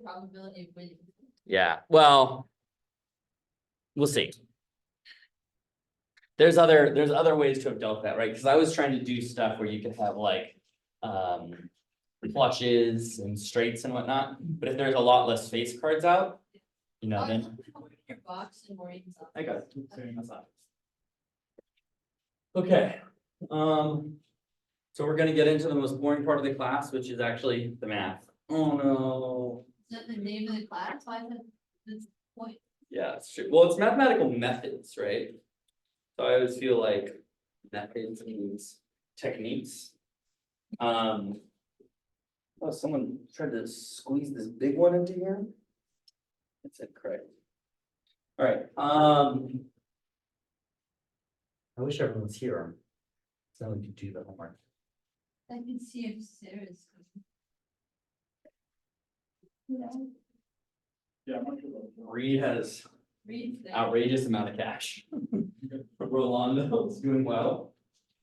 probability of winning. Yeah, well, we'll see. There's other ways to have dealt that, right? Because I was trying to do stuff where you could have like flushes and straights and whatnot, but if there's a lot less face cards out, you know, then Your box and Maureen's up. I got it. That's not. Okay, so we're gonna get into the most boring part of the class, which is actually the math. Oh no. Is that the name of the class? Why is that this point? Yeah, it's true. Well, it's mathematical methods, right? So I always feel like methods means techniques. Oh, someone tried to squeeze this big one into here. That's incorrect. All right, I wish everyone was here. So we could do the homework. I can see if Sarah's. Yeah. Reed has Read's there. outrageous amount of cash. Rolando's doing well.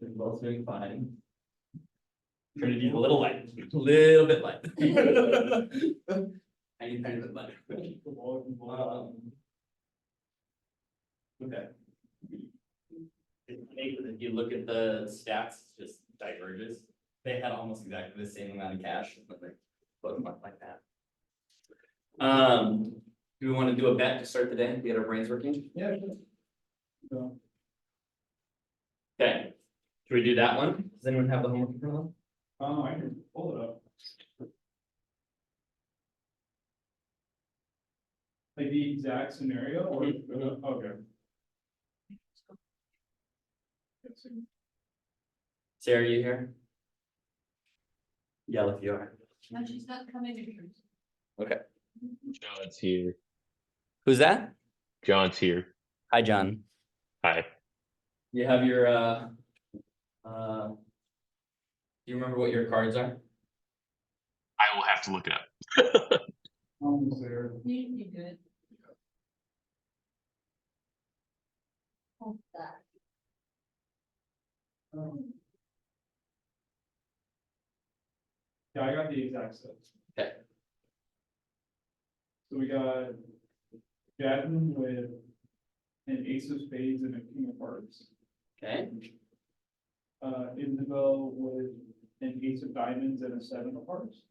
Both doing fine. Trinity's a little light, a little bit light. Tiny bit light. Okay. If you look at the stats, it just diverges. They had almost exactly the same amount of cash, but they put them up like that. Do we want to do a bet to start the day? Get our brains working? Yeah. So, Okay. Should we do that one? Does anyone have the homework in front of them? I can pull it up. Like the exact scenario or, Mhm. okay. Sarah, you here? Yell if you are. No, she's not coming to yours. Okay. John's here. Who's that? John's here. Hi, John. Hi. You have your do you remember what your cards are? I will have to look it up. Almost there. You good. Hold that. Yeah, I got the exact set. Okay. So we got Jadden with an ace of spades and a king of hearts. Okay. Isabel with an ace of diamonds and a seven of hearts.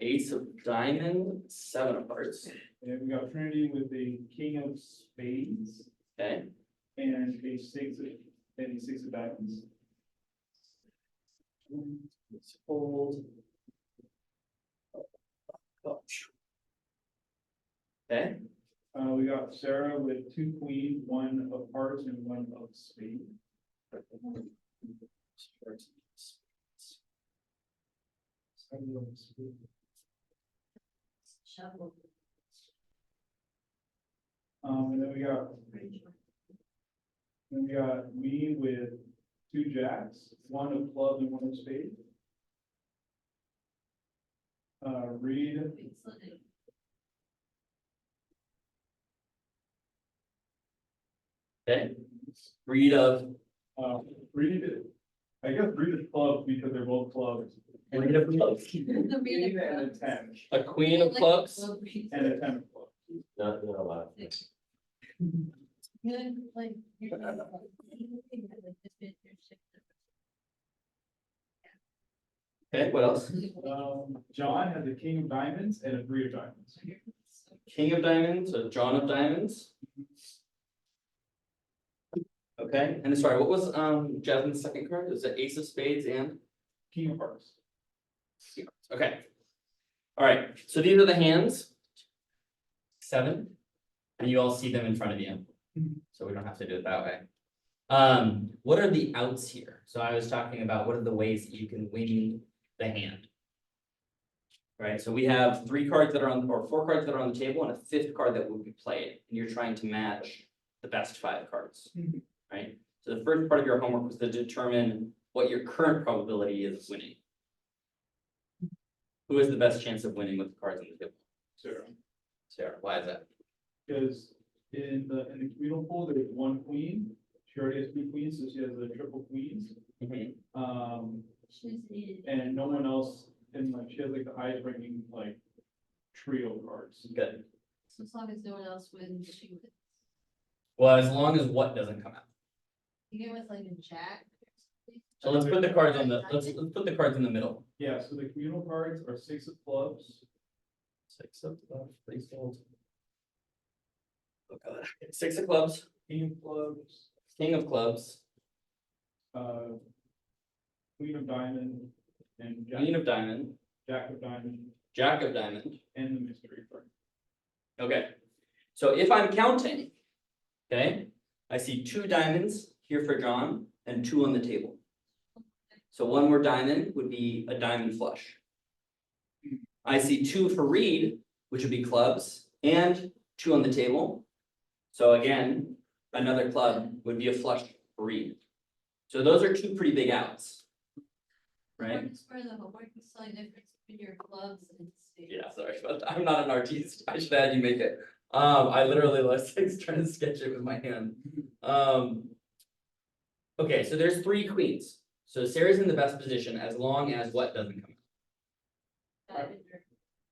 Ace of diamond, seven of hearts. And we got Trinity with a king of spades Okay. and a six of diamonds. Let's hold. Okay. We got Sarah with two queens, one of hearts and one of spades. Shuffle. And then we got me with two jacks, one of clubs and one of spades. Reed, Okay. Read of. Reed, I guess Reed is clubs because they're both clubs. Read of clubs. The Queen read and a of ten, A queen of clubs. and a ten of clubs. Not allowed. Good, like. Okay, what else? John has a king of diamonds and a three of diamonds. King of diamonds, a John of diamonds. Okay, and sorry, what was Jasmine's second card? Is it ace of spades and? King of hearts. Okay. All right, so these are the hands. 7. And you all see them in front of you. So we don't have to do it that way. What are the outs here? So I was talking about what are the ways that you can win the hand. Right, so we have 3 cards that are on, or 4 cards that are on the table and a 5th card that will be played. And you're trying to match the best 5 cards. Right, so the first part of your homework was to determine what your current probability is of winning. Who has the best chance of winning with the cards on the table? Sarah. Sarah, why is that? Because in the communal pool, there's one queen. She already has 2 queens, so she has the triple queens. And no one else, and like she has like the highest ranking like trio cards. Good. So as long as no one else wins, she wins. Well, as long as what doesn't come out. You get with like a jack. So let's put the cards on the, let's put the cards in the middle. Yeah, so the communal cards are 6 of clubs, 6 of clubs, please hold. Oh god, 6 of clubs, king of clubs, king of clubs, uh, queen of diamond, and queen of diamond, jack of diamond, jack of diamond. and the mystery card. Okay, so if I'm counting, okay, I see 2 diamonds here for John and 2 on the table. So 1 more diamond would be a diamond flush. I see 2 for Reed, which would be clubs, and 2 on the table. So again, another club would be a flush for Reed. So those are 2 pretty big outs. Right? It's for the homework, the slight difference between your clubs and spades. Yeah, sorry, but I'm not an artiste. I should have had you make it. I literally left 6 trying to sketch it with my hand. Okay, so there's 3 queens. So Sarah's in the best position as long as what doesn't come out. Diamond or-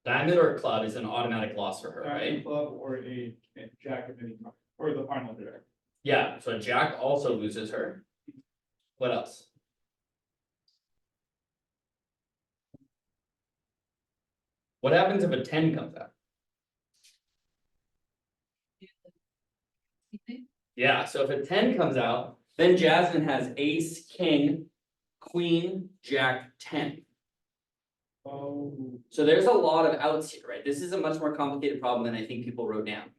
Diamond or club is an automatic loss for her, Diamond right? club or a jack of any kind, or the final jack. Yeah, so Jack also loses her. What else? What happens if a 10 comes out? You think? Yeah, so if a 10 comes out, then Jasmine has ace, king, queen, jack, 10. Oh, So there's a lot of outs here, right? This is a much more complicated problem than I think people wrote down.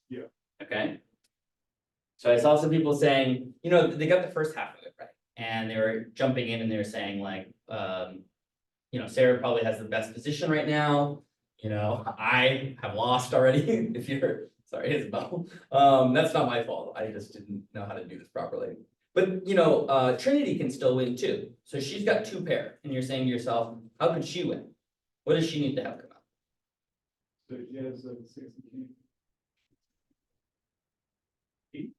Yeah. Okay. So I saw some people saying, you know, they got the first half of it right, and they were jumping in and they were saying like, you know, Sarah probably has the best position right now. You know, I have lost already. If you're, sorry, Isabel. That's not my fault. I just didn't know how to do this properly. But you know, Trinity can still win too. So she's got 2 pair, and you're saying to yourself, how could she win? What does she need to have come out? so she has a 6 of king. 8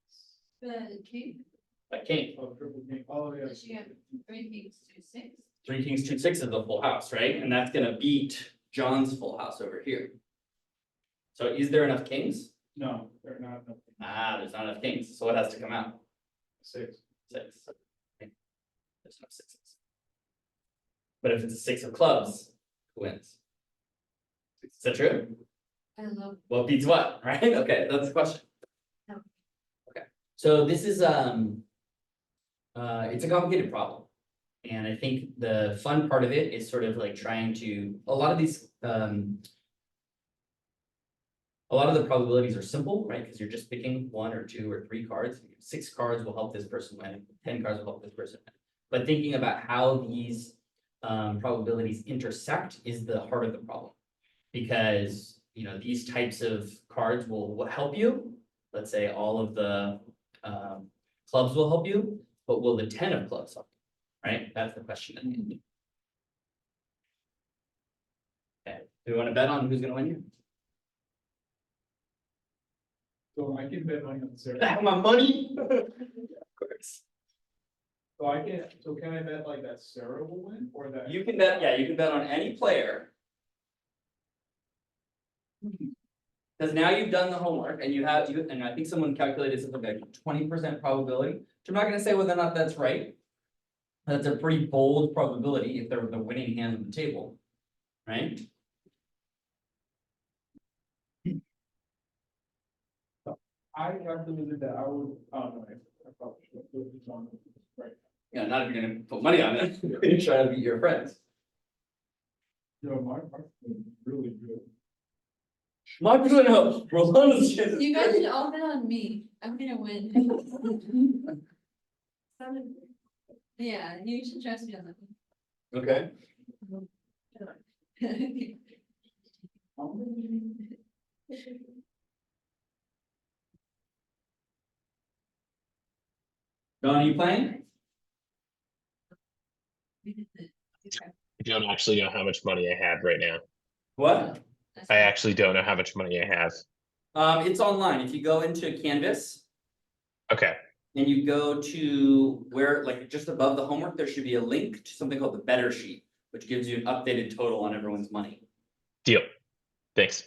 The king, A king. of triple king, oh yeah. does she have 3 kings, 2 6? 3 kings, 2 6 is the full house, right? And that's gonna beat John's full house over here. So is there enough kings? No, they're not, no, Ah, there's not enough kings. So what has to come out? 6. 6. Okay. There's no 6s. But if it's a 6 of clubs, who wins? Is that true? I love. What beats what, right? Okay, that's the question. No. Okay, so this is it's a complicated problem. And I think the fun part of it is sort of like trying to, a lot of these, a lot of the probabilities are simple, right? Because you're just picking 1 or 2 or 3 cards. 6 cards will help this person win, 10 cards will help this person win. But thinking about how these probabilities intersect is the heart of the problem. Because, you know, these types of cards will help you. Let's say all of the clubs will help you, but will the 10 of clubs help you? Right? That's the question at the end. Okay, do we want to bet on who's gonna win here? So I can bet money on Sarah. I have my money. Of course. So I can, so can I bet like that Sarah will win or that? You can bet, yeah, you can bet on any player. Because now you've done the homework and and I think someone calculated something like 20% probability, which I'm not gonna say whether or not that's right. That's a pretty bold probability if they're the winning hand on the table, right? I calculated that I would, no, I probably should have put this on, right? Yeah, not if you're gonna put money on it, you're trying to beat your friends. You know, my part is really good. My percent helps, Rolando's chances. You guys should all bet on me. I'm gonna win. Yeah, you should trust me on that Okay, one. Don, are you playing? I don't actually know how much money I have right now. What? I actually don't know how much money I have. It's online, if you go into Canvas. Okay, And you go to where, like, just above the homework, there should be a link to something called the better sheet, which gives you an updated total on everyone's money. deal. Thanks.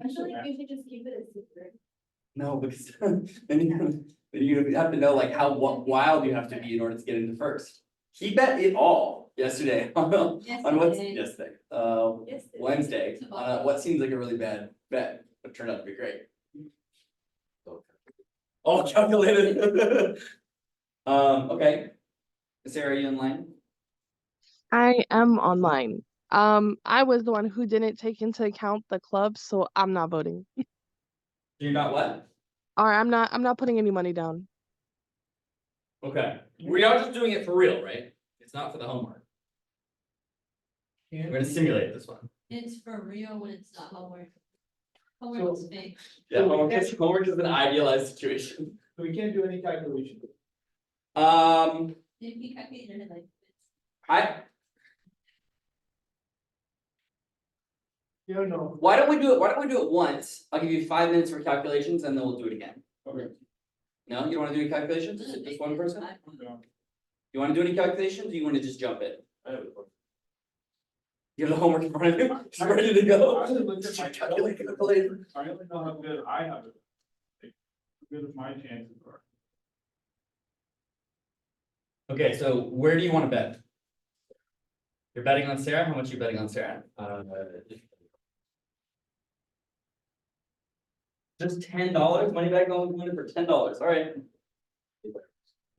I feel like you should just keep it a secret. No, because then you have to know like how wild you have to be in order to get into first. He bet it all yesterday on what's Yesterday. yesterday, Yes. Wednesday, on what seems like a really bad bet, but turned out to be great. All calculated. Okay. Sarah, are you in line? I am online. I was the one who didn't take into account the club, so I'm not voting. You're not what? Or I'm not putting any money down. Okay, we are just doing it for real, right? It's not for the homework. We're gonna simulate this one. It's for real when it's not homework. Homework is fake. Yeah, homework is an idealized situation. So we can't do any calculation. If you calculate it like. No. Why don't we do it once? I'll give you 5 minutes for calculations and then we'll do it again. Okay. No, you don't wanna do any calculations? Is it just one person? No, You wanna do any calculations or you wanna just jump in? I have a question. You have the homework in front of you, just ready to go. I only looked at my Calculator. I only know how good I have it. Like, how good my chances are. Okay, so where do you wanna bet? You're betting on Sarah, how much are you betting on Sarah? Just $10, money back going for $10, alright.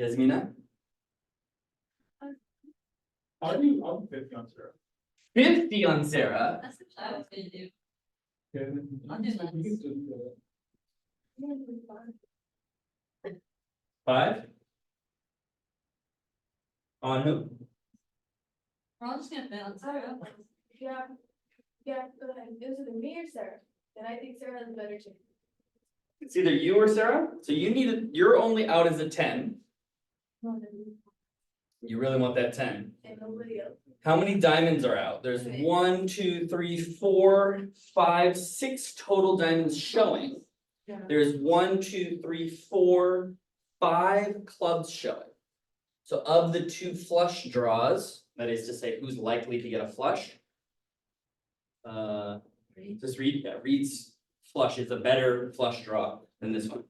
Yasmina? I'm 50 on Sarah. 50 on Sarah. That's what I was gonna do. Okay, I'll do less. we can do that. 5? On who? We're all just gonna bet on Sarah. Yeah, go ahead. It was either me or Sarah, and I think Sarah has a better chance. It's either you or Sarah, so you're only out as a 10. No, than me You really want that 10. and nobody else. How many diamonds are out? There's Okay. 1, 2, 3, 4, 5, 6 total diamonds showing. Yeah. There's 1, 2, 3, 4, 5 clubs showing. So of the 2 flush draws, that is to say who's likely to get a flush. Just read, Reed's flush is a better flush draw than this one.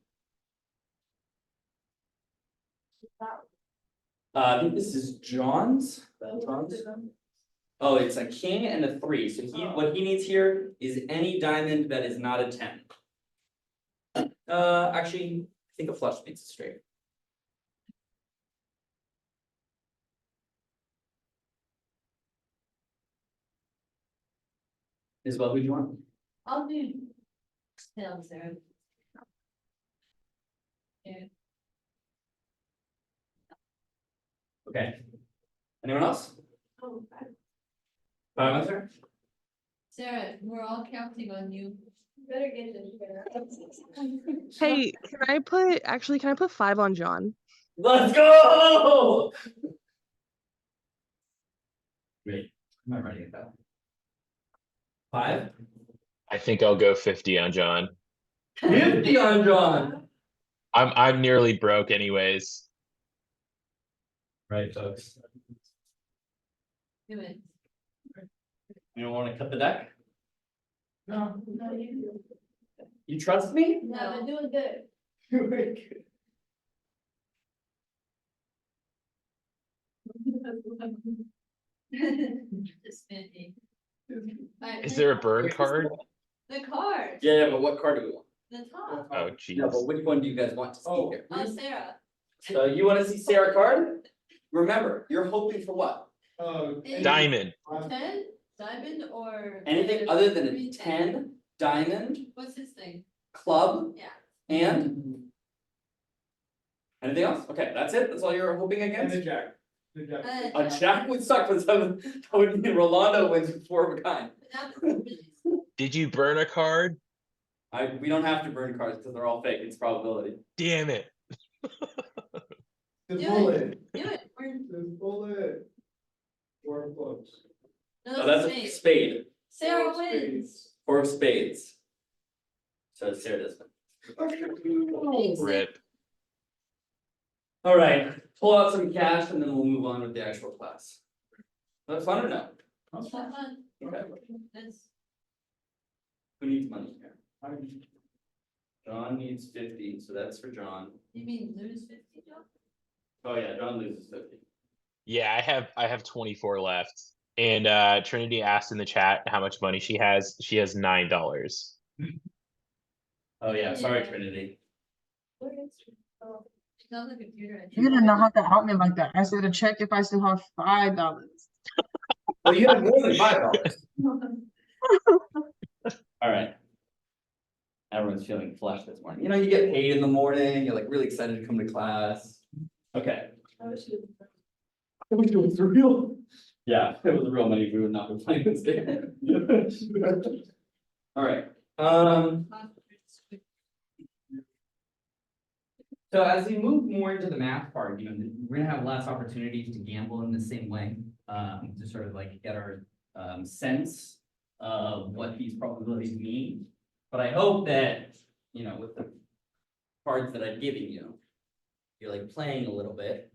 I think this is John's. Oh, it's a king and a 3, so what he needs here is any diamond that is not a 10. Actually, I think a flush makes it straight. Isabel, who do you want? I'll do. Tell Sarah. Yeah. Okay. Anyone else? Oh, 5 answer? Sarah, we're all counting on you. better get this together. Hey, can I put 5 on John? Let's go! Wait, am I writing it down? 5? I think I'll go 50 on John. 50 on John! I'm nearly broke anyways. Right, folks. Do it. You don't wanna cut the deck? No. No, you You trust me? do. No, they're doing good. Just spinning. Alright, Is there a burn card? The card, Yeah, but what card do we want? the top. Oh, No, jeez. but which one do you guys want to see Oh. here? Oh, Sarah. So you wanna see Sarah card? Remember, you're hoping for what? Diamond. 10, diamond or? Anything other than a Green 10, diamond, What's this thing? club, Yeah. and? Anything else? Okay, that's it? That's all you're hoping And against? the jack. The jack. A jack would suck, but that would mean Rolando wins with 4 of a kind. Did you burn a card? We don't have to burn cards because they're all fake, it's probability. Damn it. The Do bullet. Do it, we're, The bullet. Four of clubs. Oh, no, that's that's a space. spade, Sarah Four of wins. spades. 4 of spades. So Sarah does win. Thanks. Rip. Alright, pull out some cash and then we'll move on with the actual class. That's fun or no? Have fun. Okay. That's, Who needs money here? John needs 50, so that's for John. You mean lose 50, John? Oh yeah, John loses 50. Yeah, I have 24 left. And Trinity asked in the chat how much money she has. She has $9. Oh yeah, sorry Yeah. Trinity. Where is it? Oh, It's on the computer. I You think. didn't know how to help me like that. I said to check if I still have $5. Well, you have more than $5. All right. Everyone's feeling flushed this morning. You know, you get paid in the morning, you're like really excited to come to class. Okay. I wish you. I wish it was real. Yeah, if it was real money, we would not be playing this game. All right, so as we move more into the math part, you know, we're gonna have less opportunities to gamble in the same way. To sort of like get our sense of what these probabilities mean. But I hope that, you know, with the cards that I've given you, you're like playing a little bit,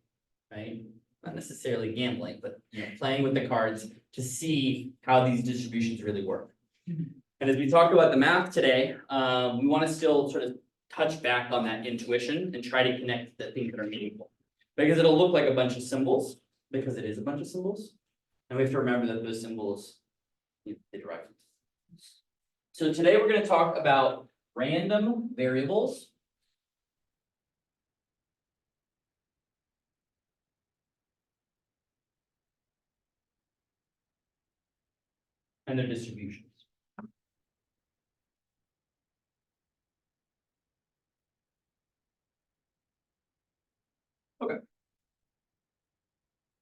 right? Not necessarily gambling, but you know, playing with the cards to see how these distributions really work. And as we talk about the math today, we want to still sort of touch back on that intuition and try to connect the things that are meaningful. Because it'll look like a bunch of symbols, because it is a bunch of symbols. And we have to remember that those symbols, you know, they derive from. So today we're going to talk about random variables. And their distributions. Okay.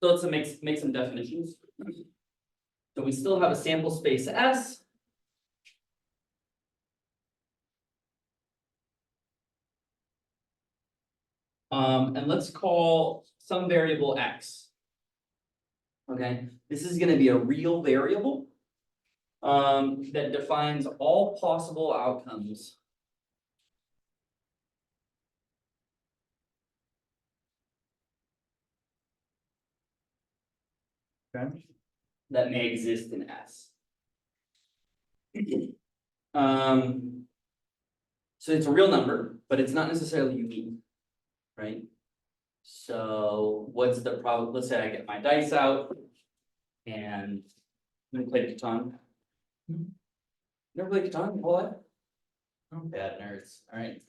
So let's make some definitions. So we still have a sample space S. And let's call some variable X. Okay, this is going to be a real variable that defines all possible outcomes. Okay. That may exist in S. So it's a real number, but it's not necessarily unique, right? So what's the problem? Let's say I get my dice out and I'm gonna play Catan. Never played Catan your whole life? Oh, bad nerds, all right.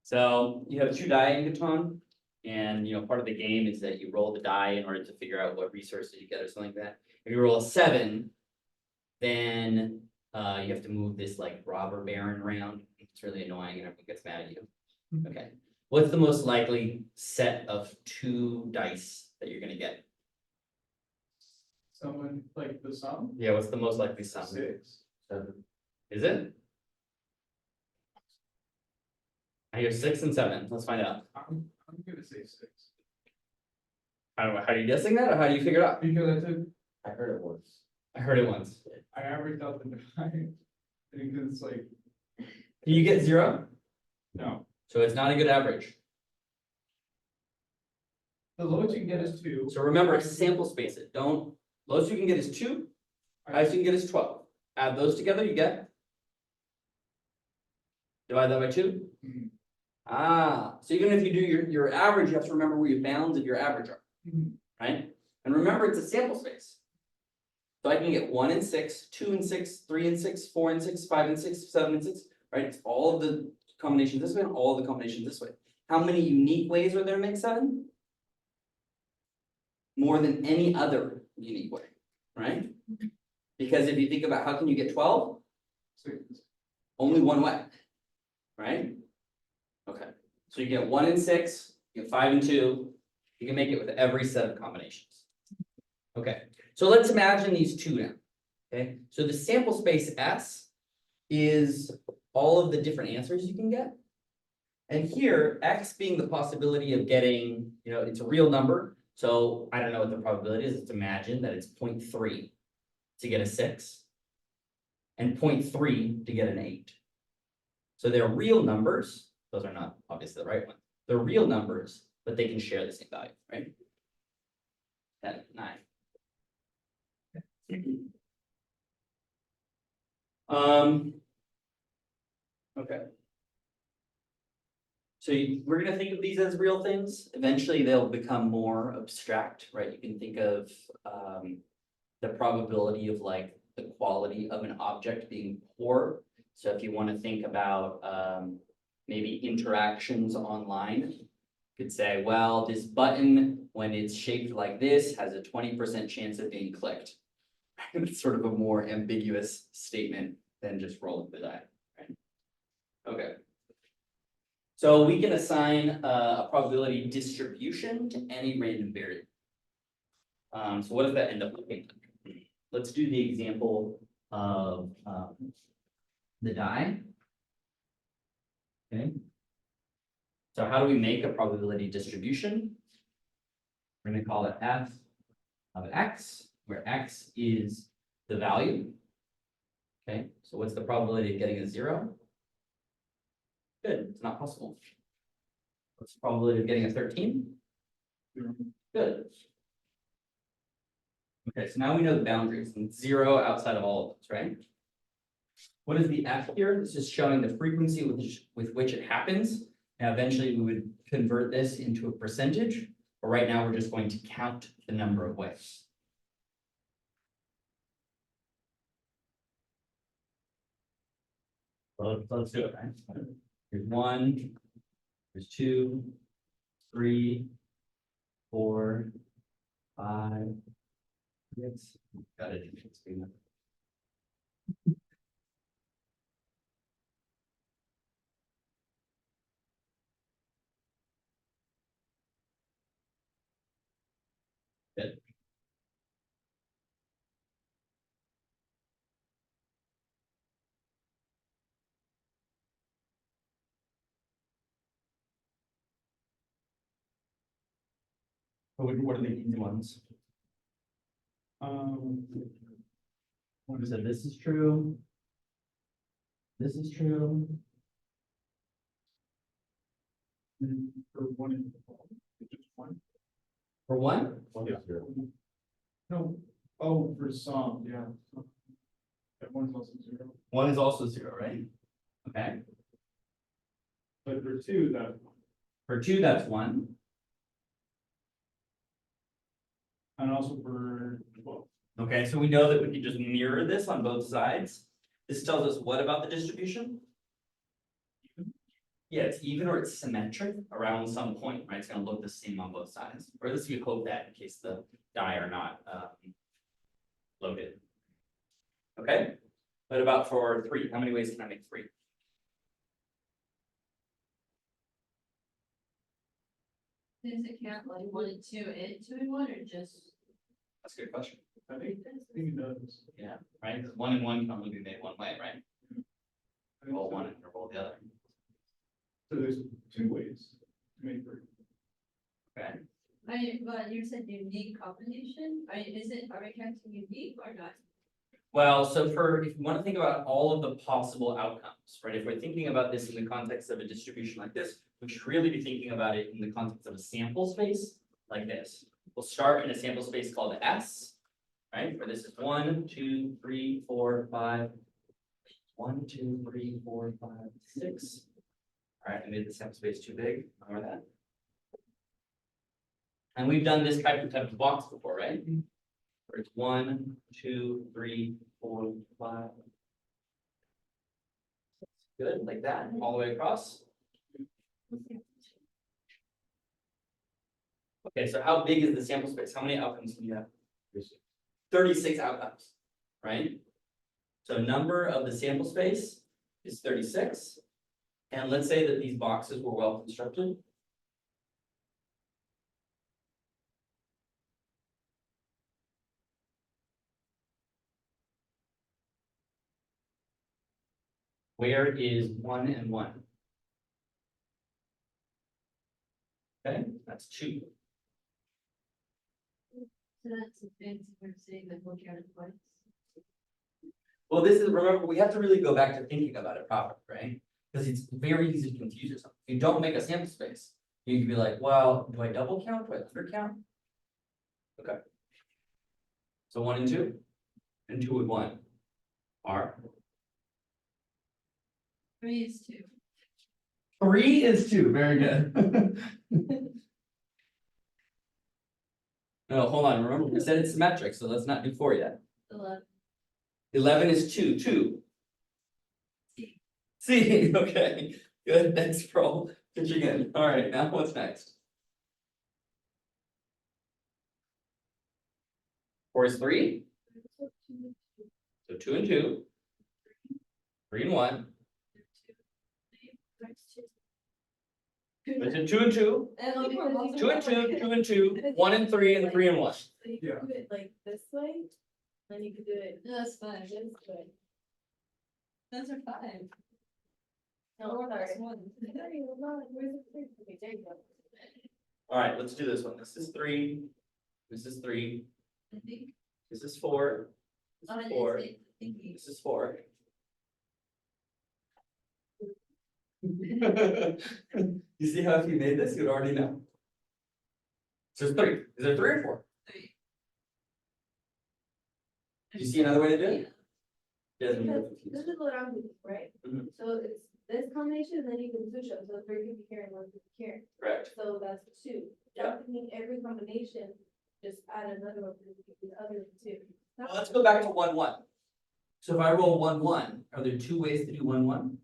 So you have 2 die in Catan, and you know, part of the game is that you roll the die in order to figure out what resources you get or something like that. If you roll a 7, then you have to move this like robber baron around. It's really annoying and everyone gets mad at you. Okay. What's the most likely set of 2 dice that you're gonna get? Someone like the sum? Yeah, what's the most likely sum? 6. 7. Is it? I hear 6 and 7. Let's find out. I'm gonna say 6. I don't know. How are you guessing that, or how do you figure it out? Because I heard it once. I heard it once. I averaged out the die. Because it's like, Do you get 0? no, So it's not a good average. the lowest you can get is 2. So remember, sample space it. Don't, lowest you can get is 2. Highest you can get is 12. Add those together, you get. Divide that by 2. Mhm. Ah, so even if you do your average, you have to remember where your bounds of your average are, Mhm. right? And remember, it's a sample space. So I can get 1 and 6, 2 and 6, 3 and 6, 4 and 6, 5 and 6, 7 and 6, right? It's all of the combinations this way and all of the combinations this way. How many unique ways are there to make 7? More than any other unique way, right? Because if you think about how can you get 12? 6. Only one way, right? Okay, so you get 1 and 6, you get 5 and 2, you can make it with every set of combinations. Okay, so let's imagine these 2 now. Okay, so the sample space S is all of the different answers you can get. And here, X being the possibility of getting, you know, it's a real number. So I don't know what the probability is. Let's imagine that it's 0.3 to get a 6 and 0.3 to get an 8. So they're real numbers. Those are not obviously the right one. They're real numbers, but they can share the same value, right? 10, 9. Okay. So we're gonna think of these as real things. Eventually, they'll become more abstract, right? You can think of the probability of like the quality of an object being poor. So if you want to think about maybe interactions online, you could say, well, this button, when it's shaped like this, has a 20% chance of being clicked. It's sort of a more ambiguous statement than just rolling the die, right? Okay. So we can assign a probability distribution to any random variable. So what does that end up looking like? Let's do the example of the die. Okay. So how do we make a probability distribution? We're going to call it f of x, where x is the value. Okay, so what's the probability of getting a 0? Good, it's not possible. What's the probability of getting a 13? Good. Okay, so now we know the boundaries, and 0 outside of all of those, right? What is the f here? This is showing the frequency with which it happens. Now, eventually, we would convert this into a percentage, but right now, we're just going to count the number of ways. So let's do it, right? Here's 1, here's 2, 3, 4, 5, 6. Got it. Good. What are the easy ones? We said this is true. This is true. For one, just one. For one? Yeah. No, oh, for some, yeah. That one's also 0, One is also 0, right? Okay. but for 2, that, For 2, that's 1. and also for 12. Okay, so we know that we can just mirror this on both sides. This tells us what about the distribution? Yeah, it's even or it's symmetric around some point, right? It's gonna look the same on both sides. Or at least we hope that in case the die are not loaded. Okay, what about for 3? How many ways can I make 3? Does it count like 1 and 2 and 2 and 1 or just? That's a good question. I think it does. Yeah, right, 'cause 1 and 1 can only be made one way, right? I think Roll so. one and roll the other. So there's 2 ways to make 3. Okay, But you said unique combination, are we counting unique or not? well, so if you want to think about all of the possible outcomes, right? If we're thinking about this in the context of a distribution like this, we should really be thinking about it in the context of a sample space like this. We'll start in a sample space called S, right? Where this is 1, 2, 3, 4, 5. 1, 2, 3, 4, 5, 6. All right, I made the sample space too big. Remember that? And we've done this type of box before, right? Where it's 1, 2, 3, 4, 5. Good, like that, all the way across. Okay, so how big is the sample space? How many outcomes do you have? 36 outcomes, right? So number of the sample space is 36. And let's say that these boxes were well constructed. Where is 1 and 1? Okay, that's 2. So that's a fancy way of saying that we'll count it twice. Well, this is, remember, we have to really go back to thinking about it properly, right? Because it's very easy to confuse yourself. If you don't make a sample space, you can be like, well, do I double count? Do I undercount? Okay. So 1 and 2, and 2 and 1 are 3 is 2. 3 is 2, very good. No, hold on, remember, we said it's symmetric, so let's not do 4 yet. 11. 11 is 2, 2. C. C, okay, good, thanks for all pitching in. All right, now what's next? 4 is 3, so 2 and 2. 3 and 1. Is it 2 and 2? And like, we're multiplying. 2 and 2, 2 and 2, 1 and 3, and 3 and 1. So you Yeah. can do it like this way, then you can do it No, that's fine. this way. Those are fine. No, Or sorry. plus 1. Sorry, hold on, where's the three? Okay, there you go. All right, let's do this one. This is 3. This is 3. I think. This is 4. Oh, This it is is 4. thinking. This is 4. You see how if you made this, you'd already know. So it's 3. Is there 3 or 4? 3. Do you see another way to do it? It doesn't Because get this confused. is what I'm doing, right? Mhm. So it's this combination, and then you can switch them, so three can be here and one can be here, Correct. so that's 2. Yeah. That would mean every combination, just add another one to the other 2. Well, let's go back to 1, 1. So if I roll 1, 1, are there 2 ways to do 1, 1?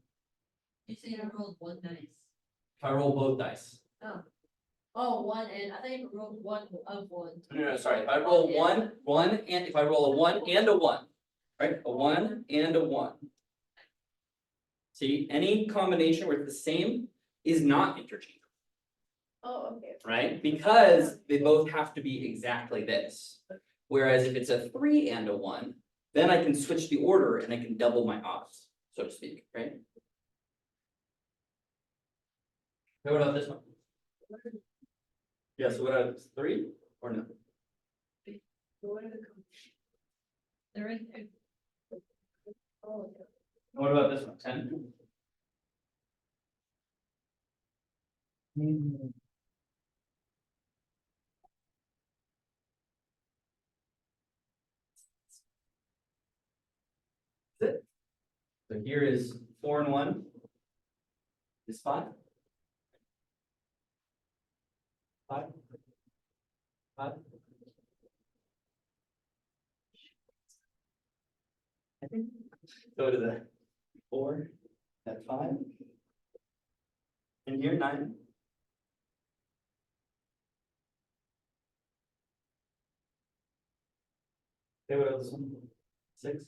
You say I rolled 1 dice. If I roll both dice. Oh, 1 and, I thought you rolled 1 of 1. No, sorry, if I roll 1, 1, and if I roll a 1 and a 1, right? A 1 and a 1. See, any combination where it's the same is not interchangeable, Oh, okay. right? Because they both have to be exactly this. Whereas if it's a 3 and a 1, then I can switch the order and I can double my odds, so to speak, right? Okay, what about this one? Yeah, so what are those, 3 or no? What are the combinations? They're right there. Oh, okay. What about this one, 10? That's it. So here is 4 and 1. Is 5. 5. 5. I think. Go to the 4 at 5. And here 9. Okay, what else? 6.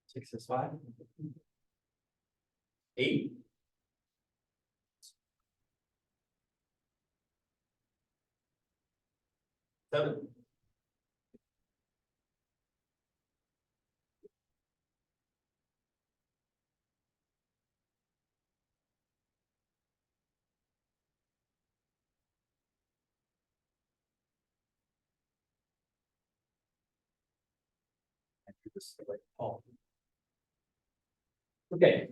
6 is 5. 8. 7. Okay.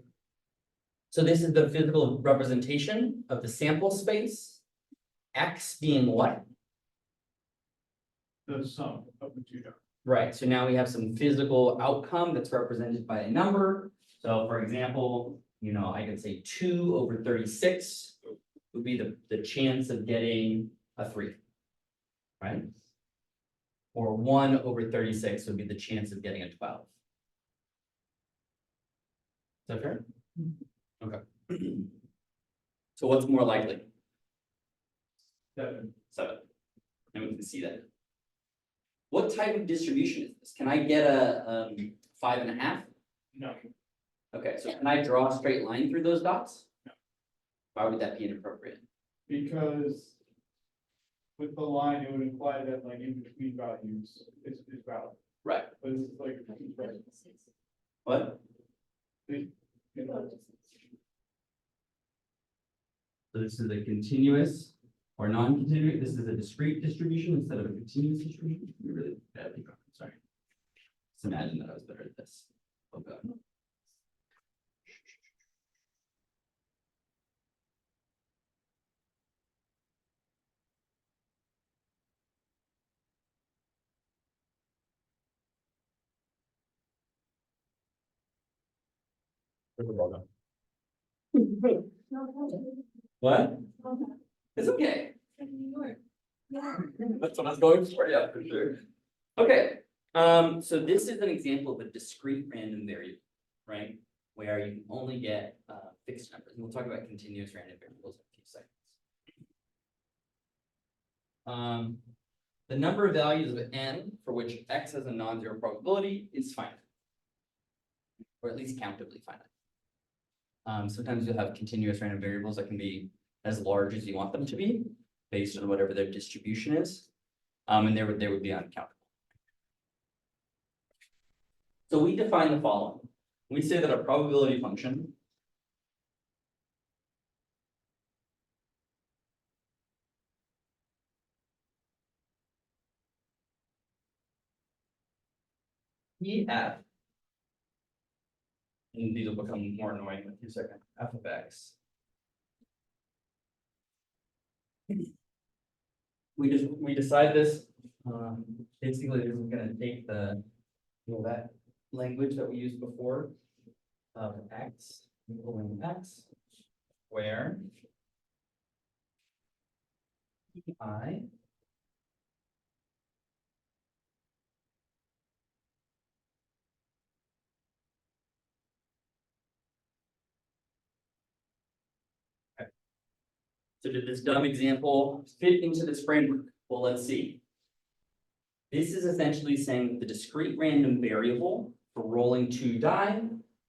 So this is the physical representation of the sample space. X being what? The sum of the two dots. Right, so now we have some physical outcome that's represented by a number. So for example, I could say 2 over 36 would be the chance of getting a 3. Right? Or 1 over 36 would be the chance of getting a 12. Is that fair? Okay. So what's more likely? 7. 7. And we can see that. What type of distribution is this? Can I get a 5.5? No. Okay, so can I draw a straight line through those dots? No. Why would that be inappropriate? Because with the line, it would imply that like in between values is valid, Right. but it's like. Right. What? You know, So this is a continuous or non-continuous. This is a discrete distribution instead of a continuous distribution. We really badly got it, sorry. Just imagine that I was better at this. Oh god. Where's the ball going? What? It's okay. That's what I was going for, yeah, for sure. Okay, so this is an example of a discrete random variable, right? Where you can only get fixed numbers. And we'll talk about continuous random variables in a few seconds. The number of values of n for which x has a non-zero probability is finite. Or at least countably finite. Sometimes you'll have continuous random variables that can be as large as you want them to be, based on whatever their distribution is. And they would be uncountable. So we define the following. We say that a probability function EF, and these will become more annoying in a few seconds, f of x. We decide this, basically this is gonna take the, that language that we used before of x equaling x, where I So did this dumb example fit into this framework? Well, let's see. This is essentially saying that the discrete random variable for rolling 2 die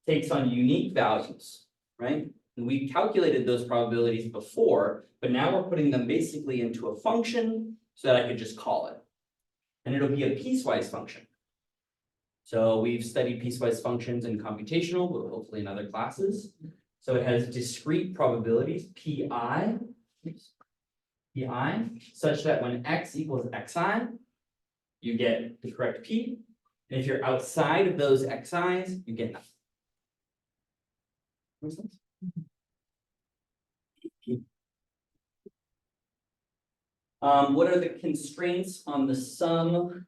takes on unique values, right? And we calculated those probabilities before, but now we're putting them basically into a function so that I could just call it. And it'll be a piecewise function. So we've studied piecewise functions in computational, but hopefully in other classes. So it has discrete probabilities, pi, such that when x equals xi, you get the correct p. And if you're outside of those xi's, you get nothing. Makes sense? What are the constraints on the sum?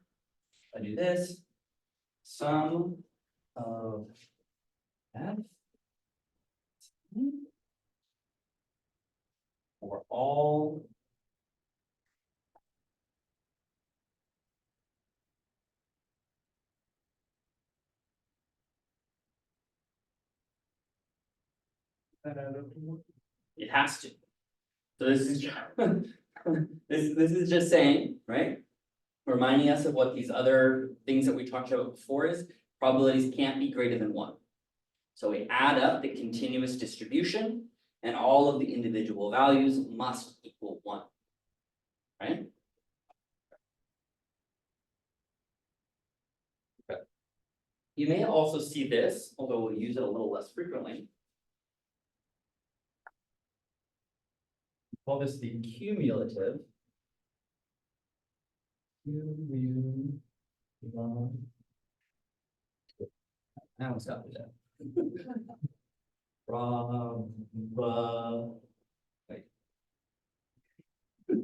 I do this. Sum of f for all it has to. So this is this is just saying, right? Reminding us of what these other things that we talked about before is probabilities can't be greater than 1. So we add up the continuous distribution and all of the individual values must equal 1. Right? Okay. You may also see this, although we'll use it a little less frequently. Call this the cumulative. I almost got to that. Wait. So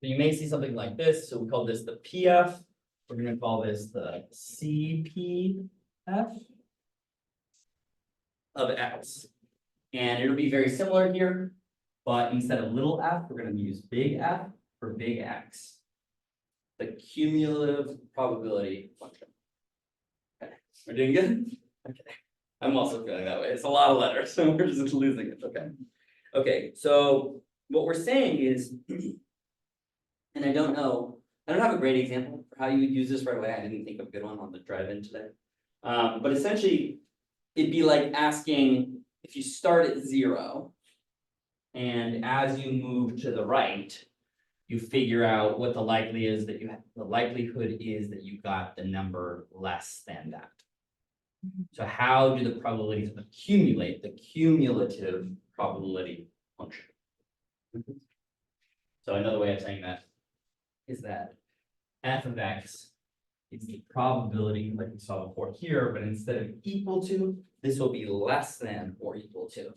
you may see something like this. So we call this the PF. We're going to call this the CPF of X. And it'll be very similar here, but instead of little f, we're going to use big F for big X. The cumulative probability function. Okay, we're doing good? Okay. I'm also feeling that way. It's a lot of letters, so we're just losing it. Okay. Okay, so what we're saying is, and I don't have a great example for how you would use this right away. I didn't think of a good one on the drive-in today. But essentially, it'd be like asking if you start at 0, and as you move to the right, you figure out what the likelihood is that you got the number less than that. So how do the probabilities accumulate? The cumulative probability function. So another way of saying that is that f of x is the probability like we saw before here, but instead of equal to, this will be less than or equal to.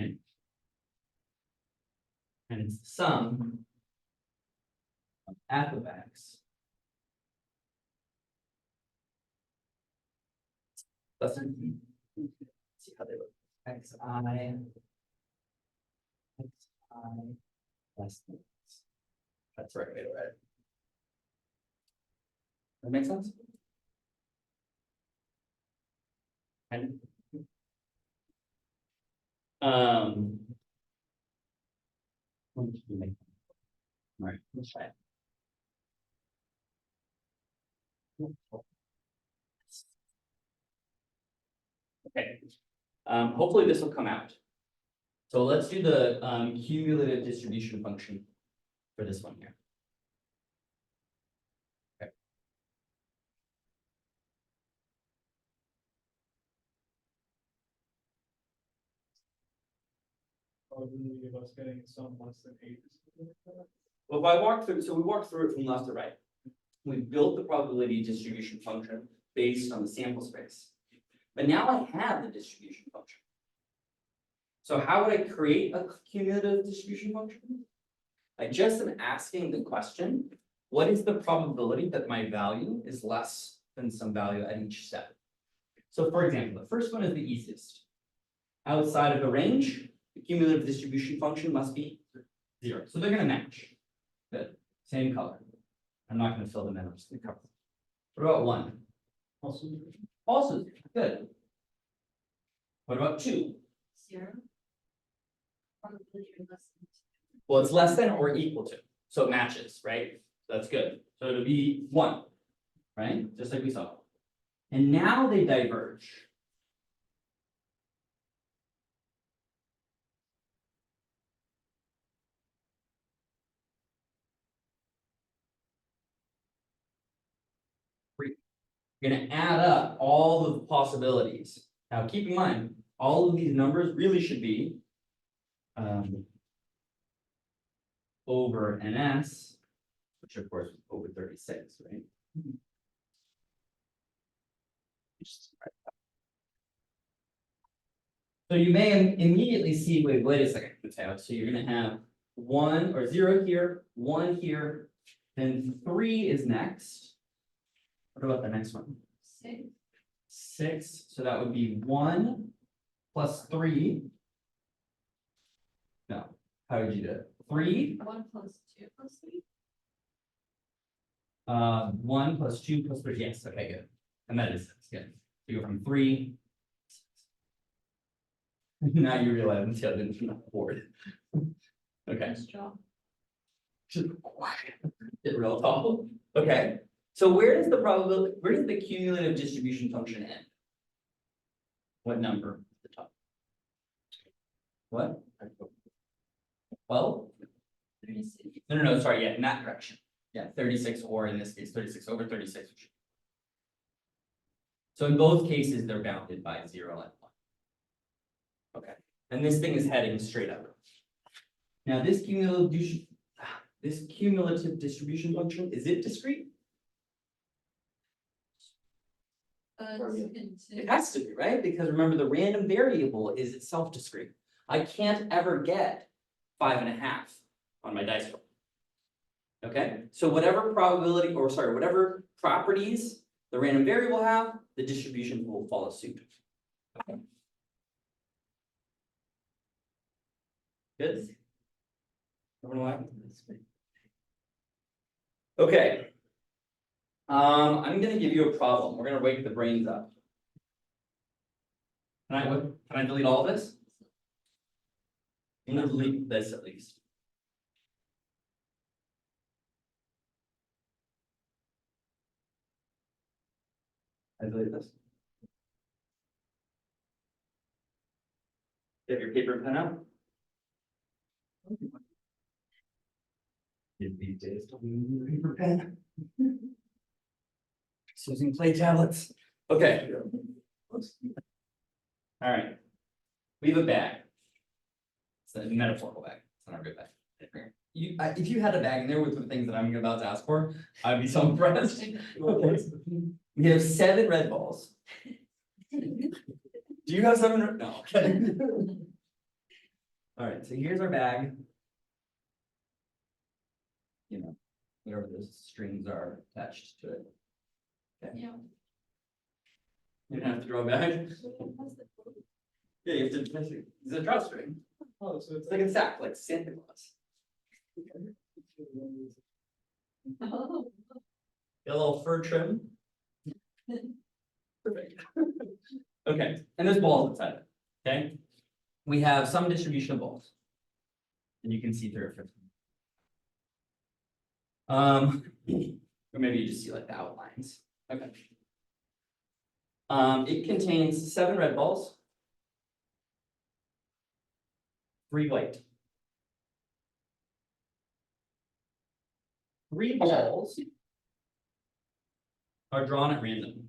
Right? And it's the sum of f of x. Let's see how they look. Xi. Less than x. That's the right way to write it. That make sense? And what did we make? All right, let's try it. Okay, hopefully this will come out. So let's do the cumulative distribution function for this one here. Okay. Probability of us getting some less than 8 is something like that. Well, if I walk through, so we walked through it from left to right. We built the probability distribution function based on the sample space. But now I have the distribution function. So how would I create a cumulative distribution function? I just am asking the question, what is the probability that my value is less than some value at each step? So for example, the first one is the easiest. Outside of the range, the cumulative distribution function must be 0. So they're going to match. Good. Same color. I'm not going to fill them in. I'm just going to cover them. What about 1? Also, Also 0. Good. What about 2? 0. Probability or less than 2. Well, it's less than or equal to. So it matches, right? That's good. So it'll be 1, right? Just like we saw. And now they diverge. You're going to add up all of the possibilities. Now, keep in mind, all of these numbers really should be over NS, which of course is over 36, right? So you may immediately see, wait a second, Mateo. So you're going to have 1 or 0 here, 1 here, then 3 is next. What about the next one? 6. 6, so that would be 1 plus 3. No, how would you do it? 3, 1 plus 2 plus 3. 1 plus 2 plus 3, yes, okay, good. And that is 6, good. So you go from 3. Now you realize until I didn't not board. Okay. Nice job. Get real tall. Okay. So where does the probability, where does the cumulative distribution function end? What number at the top? What? 12? 36. No, sorry, yeah, in that direction. Yeah, 36, or in this case, 36 over 36. So in both cases, they're bounded by 0 and 1. Okay, and this thing is heading straight up. Now this cumulative distribution function, is it discrete? It has to be, right? Because remember, the random variable is itself discrete. I can't ever get 5.5 on my dice roll. Okay, so whatever probability, or sorry, whatever properties the random variable have, the distribution will follow suit. Okay. Good. Everyone like this? Okay. I'm gonna give you a problem. We're gonna wake the brains up. Can I delete all of this? I'm gonna delete this at least. I delete this. You have your paper and pen out? These days, don't need a paper pen. Just using play tablets. Okay. All right. We have a bag. It's a metaphorical bag. It's not a real bag. If you had a bag in there with the things that I'm about to ask for, I'd be so impressed. Okay. We have 7 red balls. Do you have 7 red? No. Okay. All right. So here's our bag. you know, whatever those strings are attached to it. Yeah. You don't have to draw back. Yeah, you have to, it's a drawstring. Oh, so It's like a sack, like Santa Claus. Oh. Got a little fur trim. Perfect. Okay, and there's balls inside it, okay? We have some distribution of balls. And you can see through it. Or maybe you just see like the outlines. Okay. It contains 7 red balls, 3 white. 3 balls are drawn at random.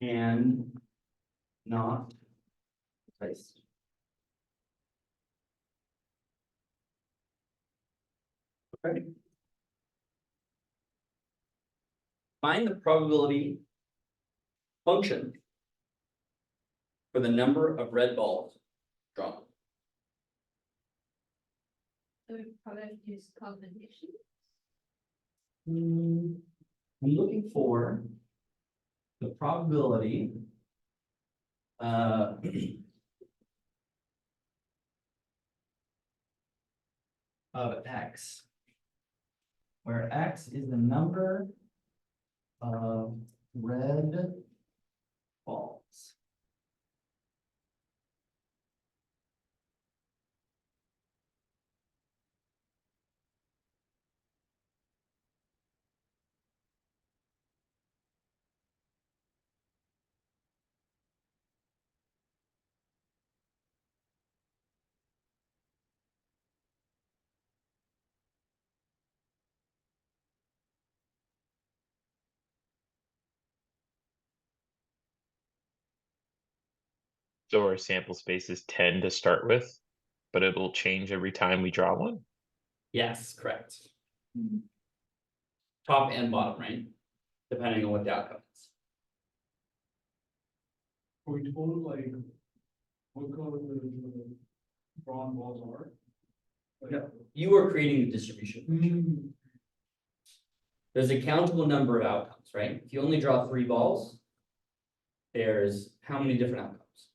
And not placed. Okay. Find the probability function for the number of red balls drawn. So we probably have to use combination. I'm looking for the probability of X, where X is the number of red balls. So our sample space is 10 to start with, but it will change every time we draw one. Yes, correct. Top and bottom, right? Depending on what the outcome is. Are we told like what color the drawn balls are? Like- No. You are creating the distribution. Mm, There's a countable number of outcomes, right? If you only draw 3 balls, there's how many different outcomes?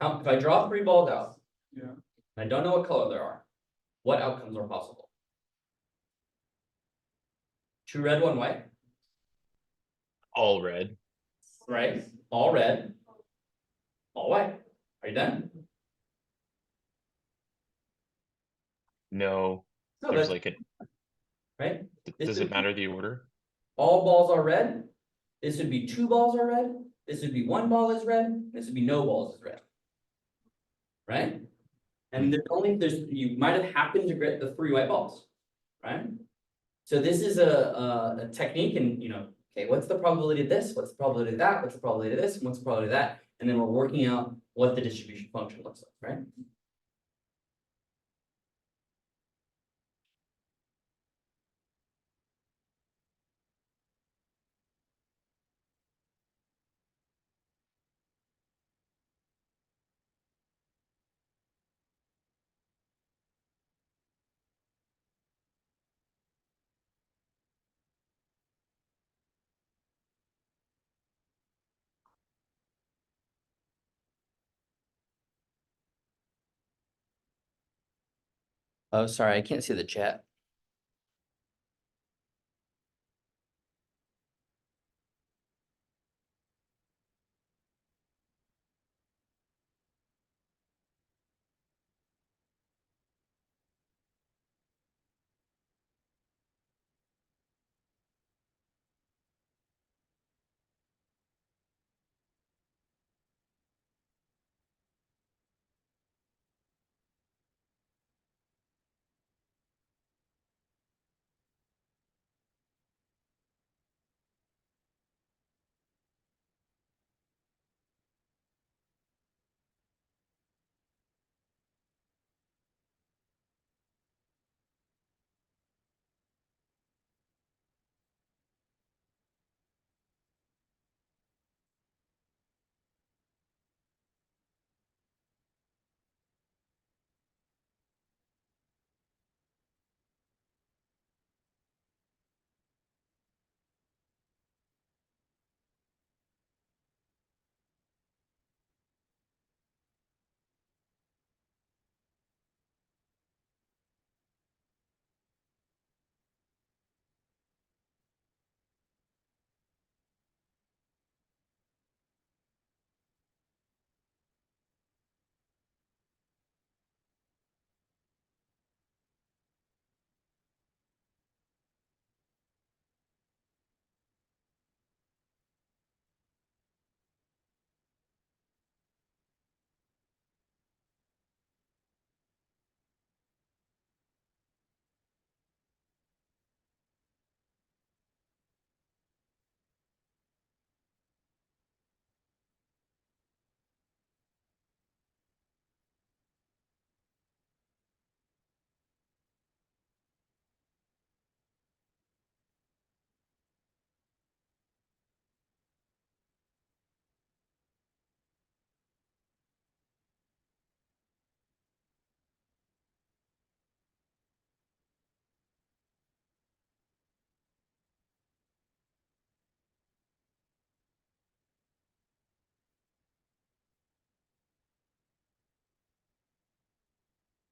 If I draw 3 balls out, yeah, and I don't know what color there are, what outcomes are possible? 2 red, 1 white, All red. right? All red, all white. Are you done? No, No, there's that's like a, right. This does would it be- matter the order? All balls are red. This would be 2 balls are red. This would be 1 ball is red. This would be no balls is red. Right? And there's you might have happened to get the 3 white balls, right? So this is a technique, and okay, what's the probability of this? What's the probability of that? What's the probability of this? And what's the probability of that? And then we're working out what the distribution function looks like, right? Oh, sorry, I can't see the chat.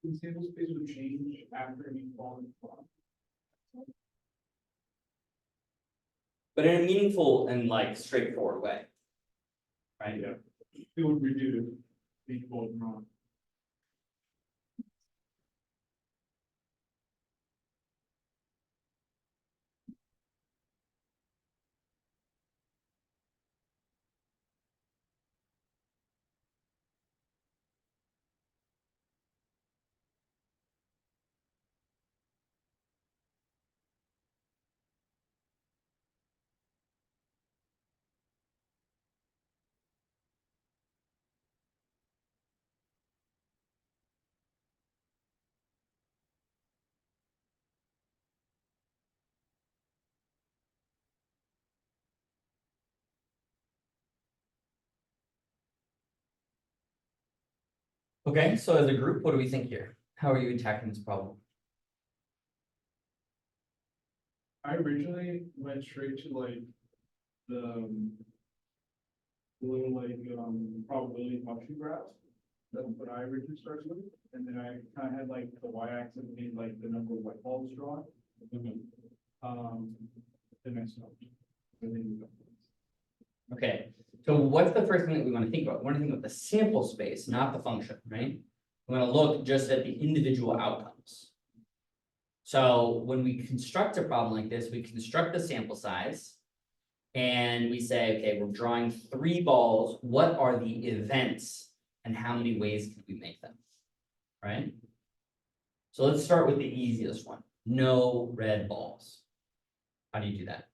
The sample space would change after you fall in the plot. But in a meaningful and like straightforward way. Right? Yeah. It would reduce the fold wrong. Okay, so as a group, what do we think here? How are you attacking this problem? I originally went straight to like the little like probability function graph. That's what I originally started with, and then I kind of had like the y-axis being like the number of white balls drawn. Then I stopped. And then Okay, so what's the first thing that we want to think about? We want to think about the sample space, not the function, right? We want to look just at the individual outcomes. So when we construct a problem like this, we construct the sample size. And we say, okay, we're drawing 3 balls. What are the events and how many ways can we make them? Right? So let's start with the easiest one. No red balls. How do you do that?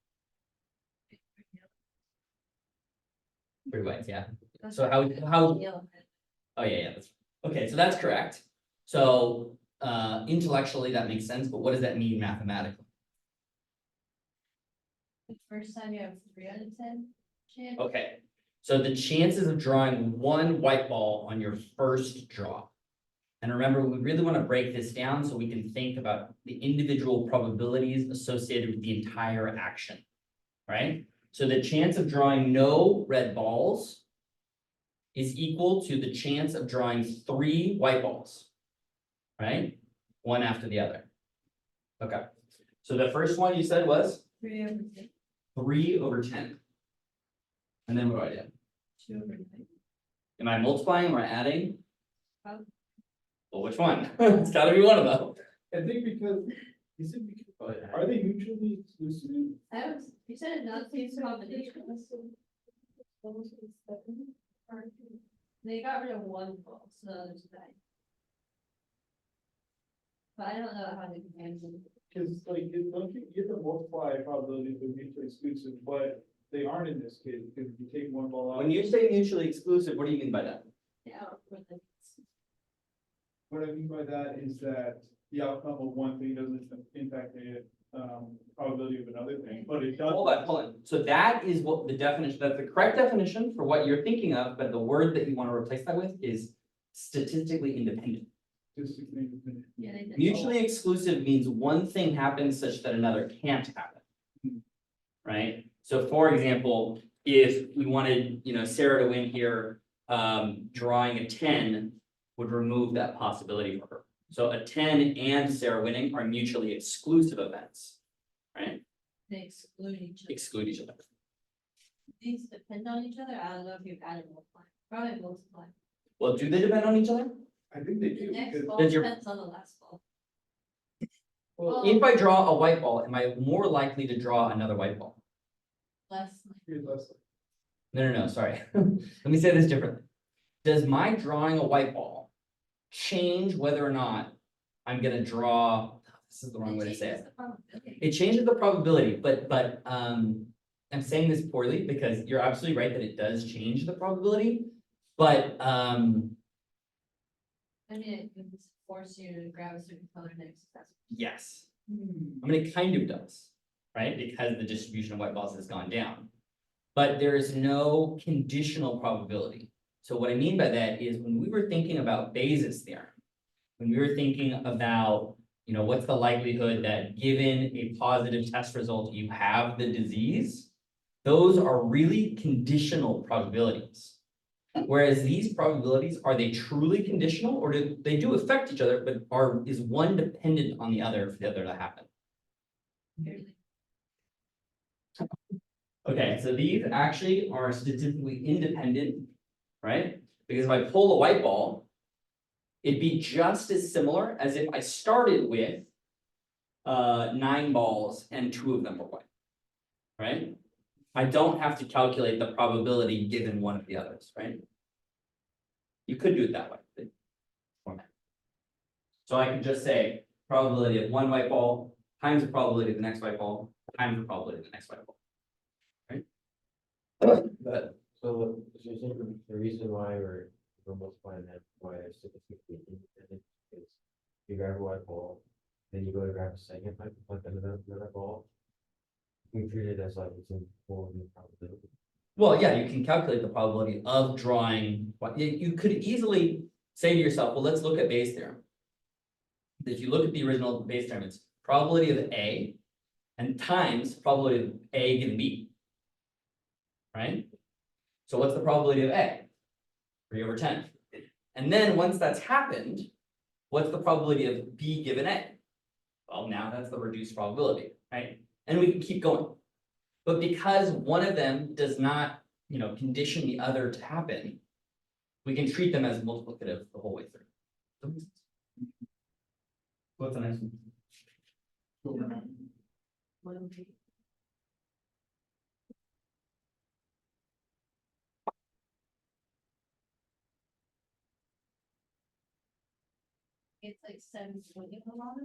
3 ways, yeah. So how, oh yeah, that's, okay, so that's correct. So intellectually that makes sense, but what does that mean mathematically? The first time you have 3 out of 10 chance. Okay, so the chances of drawing 1 white ball on your first draw. And remember, we really want to break this down so we can think about the individual probabilities associated with the entire action, right? So the chance of drawing no red balls is equal to the chance of drawing 3 white balls, right? One after the other. Okay, so the first one you said was 3 over 10, 3 over 10. And then what do I do? 2 over 9. Am I multiplying or adding? Um. Well, which one? It's gotta be one of them. I think because, is it because, are they mutually exclusive? You said it not seems combination. They got rid of 1 ball, so there's 9. But I don't know how they can them. Because like, you have to multiply probabilities with mutually exclusive, but they aren't in this case, because if you take 1 ball out. When you say mutually exclusive, what do you mean by that? Yeah. What I mean by that is that the outcome of one thing doesn't impact the probability of another thing, but it does. Hold on. So that is what the definition, that's the correct definition for what you're thinking of, but the word that you want to replace that with is statistically independent. Statistically independent. Yeah, they did. Mutually exclusive means one thing happens such that another can't happen. Right? So for example, if we wanted, Sarah to win here, drawing a 10 would remove that possibility for her. So a 10 and Sarah winning are mutually exclusive events, right? They exclude each other. Exclude each other. These depend on each other. I don't know if you've added multiply. Probably multiply. Well, do they depend on each other? I think they The do, next because ball Does your- depends on the last ball. well, If I draw a white ball, am I more likely to draw another white ball? Less. here's less. No, sorry. Let me say this differently. Does my drawing a white ball change whether or not I'm gonna draw, this is the wrong way to say it. Changes the probability. It changes the probability, but I'm saying this poorly because you're absolutely right that it does change the probability. But I mean, it can force you to grab a certain color next. That's. yes, I mean, it kind of does, right? Because the distribution of white balls has gone down. But there is no conditional probability. So what I mean by that is when we were thinking about Bayes' theorem, when we were thinking about, what's the likelihood that given a positive test result, you have the disease, those are really conditional probabilities. Whereas these probabilities, are they truly conditional, or do they do affect each other, but is one dependent on the other for the other to happen? Okay, so these actually are statistically independent, right? Because if I pull a white ball, it'd be just as similar as if I started with 9 balls and 2 of them were white, right? I don't have to calculate the probability given one of the others, right? You could do it that way. Format. So I can just say probability of one white ball times the probability of the next white ball times the probability of the next white ball. Right? But So you're saying the reason why we're multiplying that, why it's statistically independent is you grab a white ball, then you go to grab a second white, plug another ball. We treat it as like it's in full new probability. well, yeah, you can calculate the probability of drawing. You could easily say to yourself, well, let's look at Bayes' theorem. If you look at the original Bayes' theorem, it's probability of A and times probability of A given B. Right? So what's the probability of A? 3/10. And then once that's happened, what's the probability of B given A? Well, now that's the reduced probability, right? And we can keep going. But because one of them does not, condition the other to happen, we can treat them as multiplicative the whole way through. What's the next one? It's like 720 of a lot.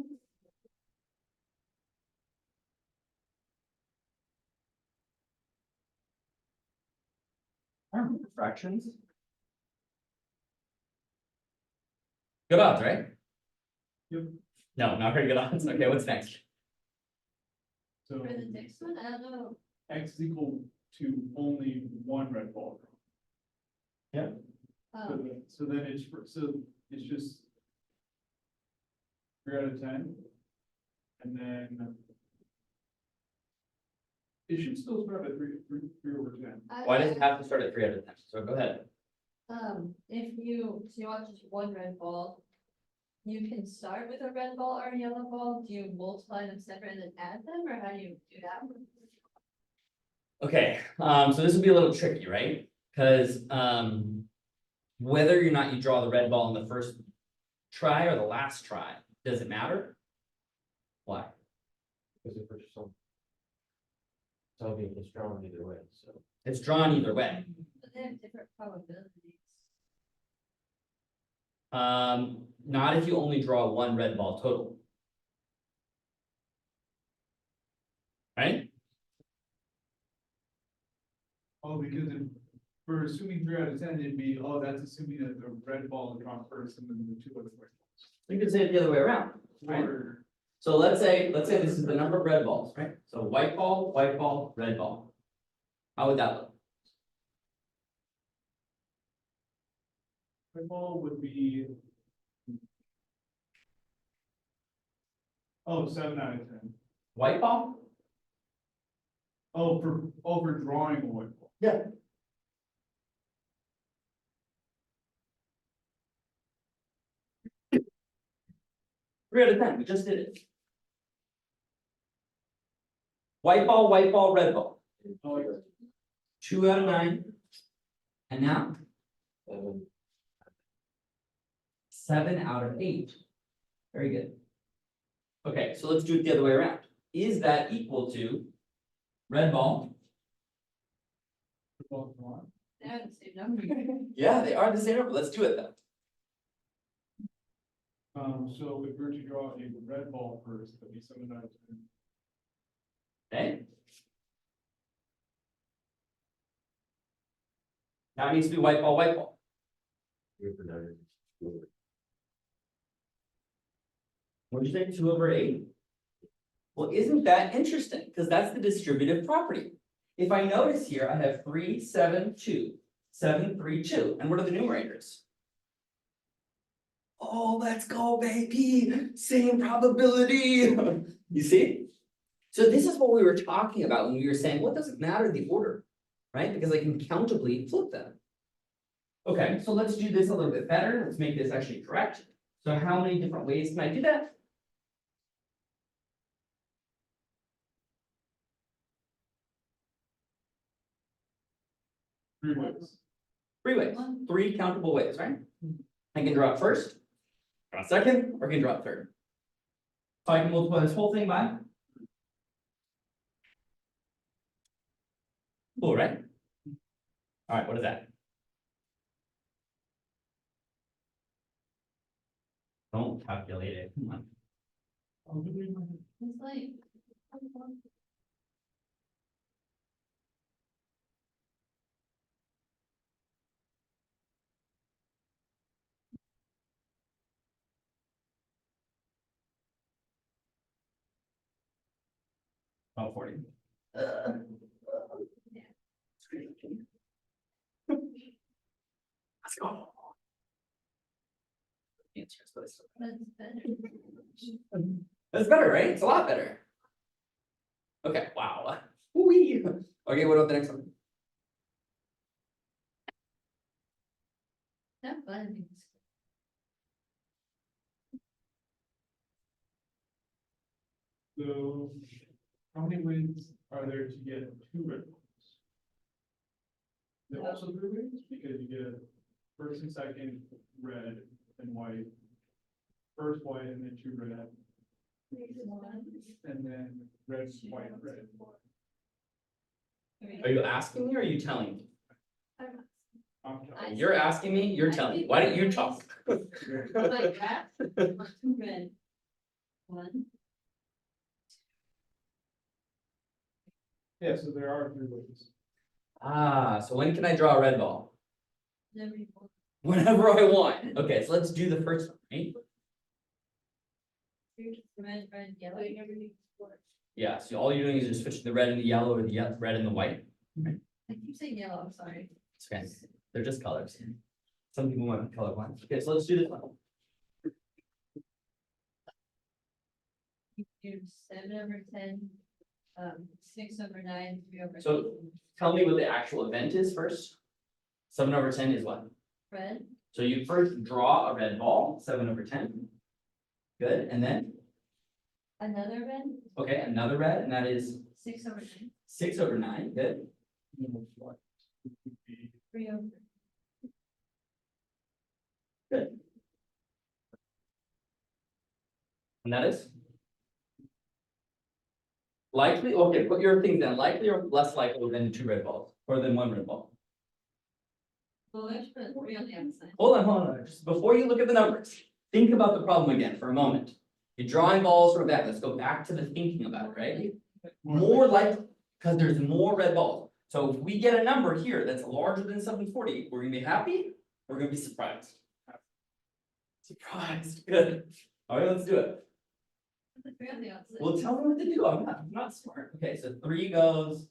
I remember fractions. Good odds, right? Yep. No, not very good odds. Okay, what's next? So For the next one, I don't know. X is equal to only one red ball. So Um, then it's just 3/10. And then it should still start at 3/10. Why does it have to start at 3/10? So go ahead. If you want just one red ball, you can start with a red ball or a yellow ball. Do you multiply them separate and then add them, or how do you do that? Okay, so this would be a little tricky, right? Because whether or not you draw the red ball in the first try or the last try, does it matter? Why? Because if we're just solving it's drawn either way, so. It's drawn either way. But they have different probabilities. Not if you only draw one red ball total. Right? Oh, because if we're assuming 3/10, it'd be, that's assuming that the red ball is drawn first and then the 2 other white You could say it the other way around. balls. Right. Or So let's say this is the number of red balls, right? So white ball, red ball. How would that look? white ball would be. 7/10. White ball? For drawing a white ball. Yeah. Three out of 10, we just did it. White ball, red ball. Oh, yeah. 2 out of 9. And now? 7 out of 8. Very good. Okay, so let's do it the other way around. Is that equal to red ball? Red ball is drawn. They have the same number. Yeah, they are the same number. Let's do it then. So if we're to draw a red ball first, that'd be 7/10. Okay. That needs to be white ball, white ball. What did you say, 2/8? Well, isn't that interesting? Because that's the distributive property. If I notice here, I have 3, 7, 2, 7, 3, 2. And what are the numerators? Oh, let's go, baby. Same probability. You see? So this is what we were talking about when we were saying, what doesn't matter the order, right? Because I can countably flip them. Okay, so let's do this a little bit better. Let's make this actually correct. So how many different ways can I do that? Three ways. 3 ways, 3 countable ways, right? I can draw it first, draw it second, or I can draw it third. So I can multiply this whole thing by. Cool, right? All right, what is that? Don't calculate it, come on. It's like. Oh, 40. Let's go. Answers, but it's- That's better. That's better, right? It's a lot better. Okay, wow. Whee. Okay, what about the next one? Have fun. So how many ways are there to get 2 red balls? There are also 3 ways, because you get first and second red and white. First white and then 2 red, and then red, white, red. Are you asking me or are you telling me? I'm I- You're asking me, you're telling me. Why don't you talk? My graph, 2 red. 1, Yeah, so there are 3 ways. Ah, so when can I draw a red ball? never more. Whenever I want. Okay, so let's do the first one, right? Red, red, yellow. Yeah, so all you're doing is just switching the red and the yellow or the red and the white. I keep saying yellow, I'm sorry. It's okay, they're just colors. Some people want colorblind. Okay, so let's do this one. You do 7/10, 6/9, 3/10. So tell me what the actual event is first. 7/10 is what? Red, So you first draw a red ball, 7/10. Good, and then, another red, okay, another red, and that is 6/9, 6/9, good. 3/. Good. And that is? Likely, okay, put your things down, likely or less likely than 2 red balls, or than 1 red ball. Well, let's put 3 on the outside. Hold on, just before you look at the numbers, think about the problem again for a moment. You're drawing balls from that, let's go back to the thinking about it, right? More likely, because there's more red balls. So if we get a number here that's larger than 740, we're gonna be happy, we're gonna be surprised. Surprised, good. All right, let's do it. Put 3 on the outside. Well, tell me what to do, I'm not smart. Okay, so 3 goes,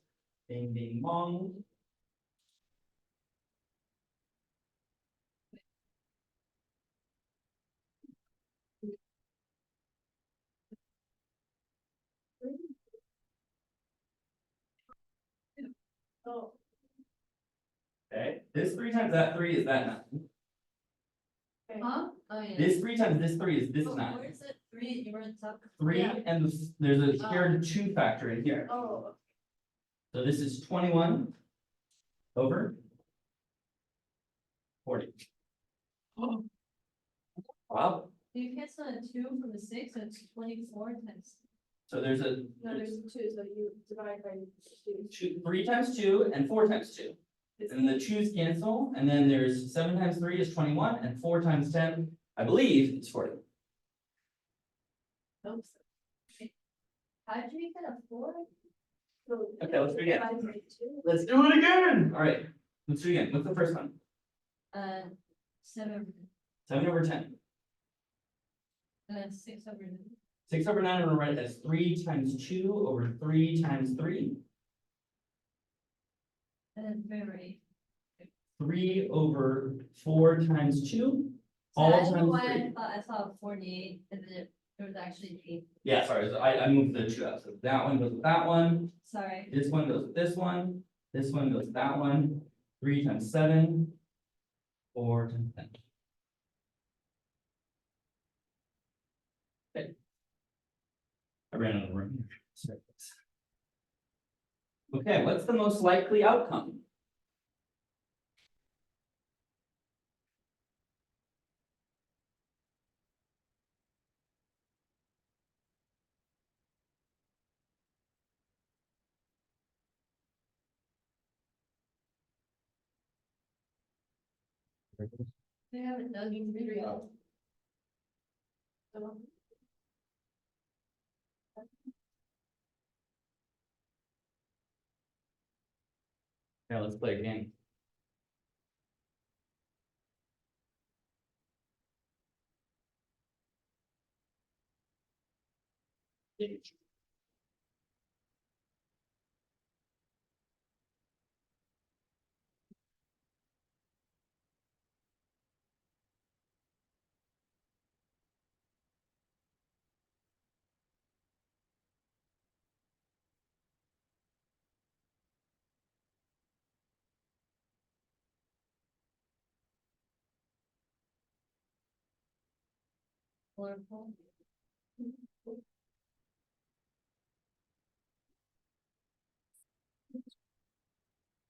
bing, bing, bong. Oh, Okay, this 3 times that 3 is that 9. huh? Oh, yeah. This 3 times this 3 is this Oh, 9. where's it? 3, you were in top. 3 Yeah. and there's a shared 2 factor in here. Oh, So this is 21 over 40. Wow, you cancel a 2 from the 6, so it's 24 times. so there's a No, there's 2, so you divide by 2. 3 times 2 and 4 times 2. And the 2's cancel, and then there's 7 times 3 is 21, and 4 times 10, I believe, is 40. How'd you make that a 4? Okay, let's do it again. Divide by 2. Let's do it again. All right, let's do it again. What's the first one? 7, 7/10. and then 6/9. 6/9, I'm gonna write it as 3 times 2 over 3 times 3. And then very. 3 over 4 times 2. So All I don't know times why 3. I thought I saw 48, and then there was actually 8, Yeah, sorry, so I moved the 2 out. So that one goes with that one. sorry. This one goes with this one. This one goes with that one. 3 times 7. 4, 10, 10. Okay. I ran out of room. Okay, what's the most likely outcome? They haven't done these videos. So, Yeah, let's play a game. colorful.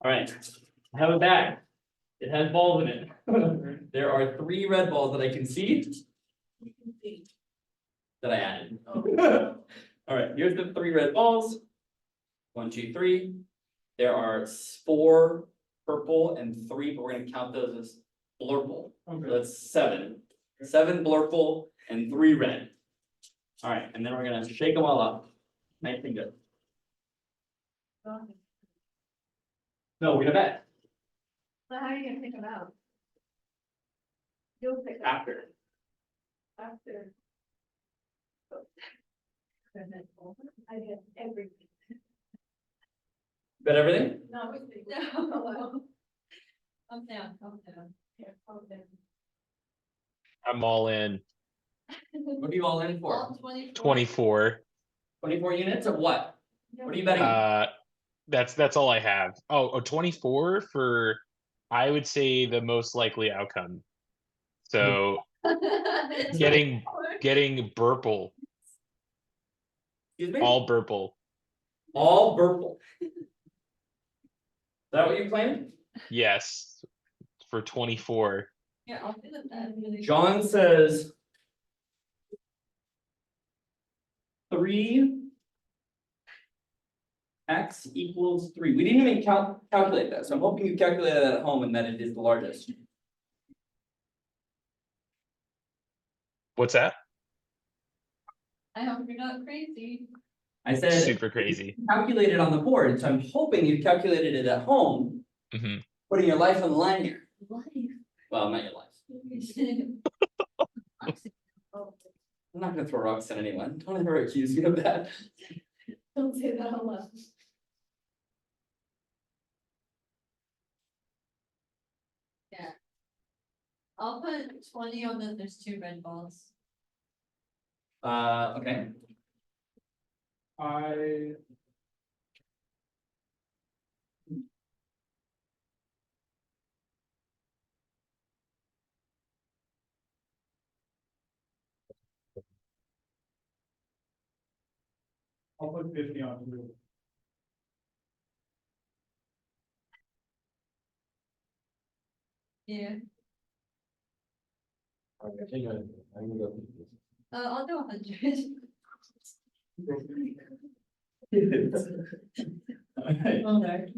All right, I have a bag. It has balls in it. There are 3 red balls that I can see that I added. All right, here's the 3 red balls. 1, 2, 3. There are 4 purple and 3, but we're gonna count those as blurple. So Okay. that's 7. 7 blurple and 3 red. All right, and then we're gonna shake them all up. Nice and good. No, we're gonna bet So how are you gonna pick them out? You'll pick them after. after. I get everything. Bet everything? No. No. Calm down, calm down. Here, calm down. I'm all in. What are you all in for? All 24. 24. 24 units of what? What are you betting? That's all I have. Oh, 24 for, I would say, the most likely outcome. So getting Burple, Excuse me? all Burple. All purple. Is that what you claimed? Yes, for 24. Yeah, I'll do that really. John says 3 x equals 3. We didn't even calculate that, so I'm hoping you calculated that at home and that it is the largest. What's that? I hope you're not crazy. I said Super crazy. calculated on the board, so I'm hoping you calculated it at home, Mhm. putting your life on the line here. Life. Well, not your life. I'm not gonna throw rocks at anyone. Don't ever accuse me of that. Don't say that out loud. Yeah. I'll put 20 on that, there's 2 red balls. Okay. I'll put 50 on blue. Yeah, I'm gonna go. I'll do 100. Alright.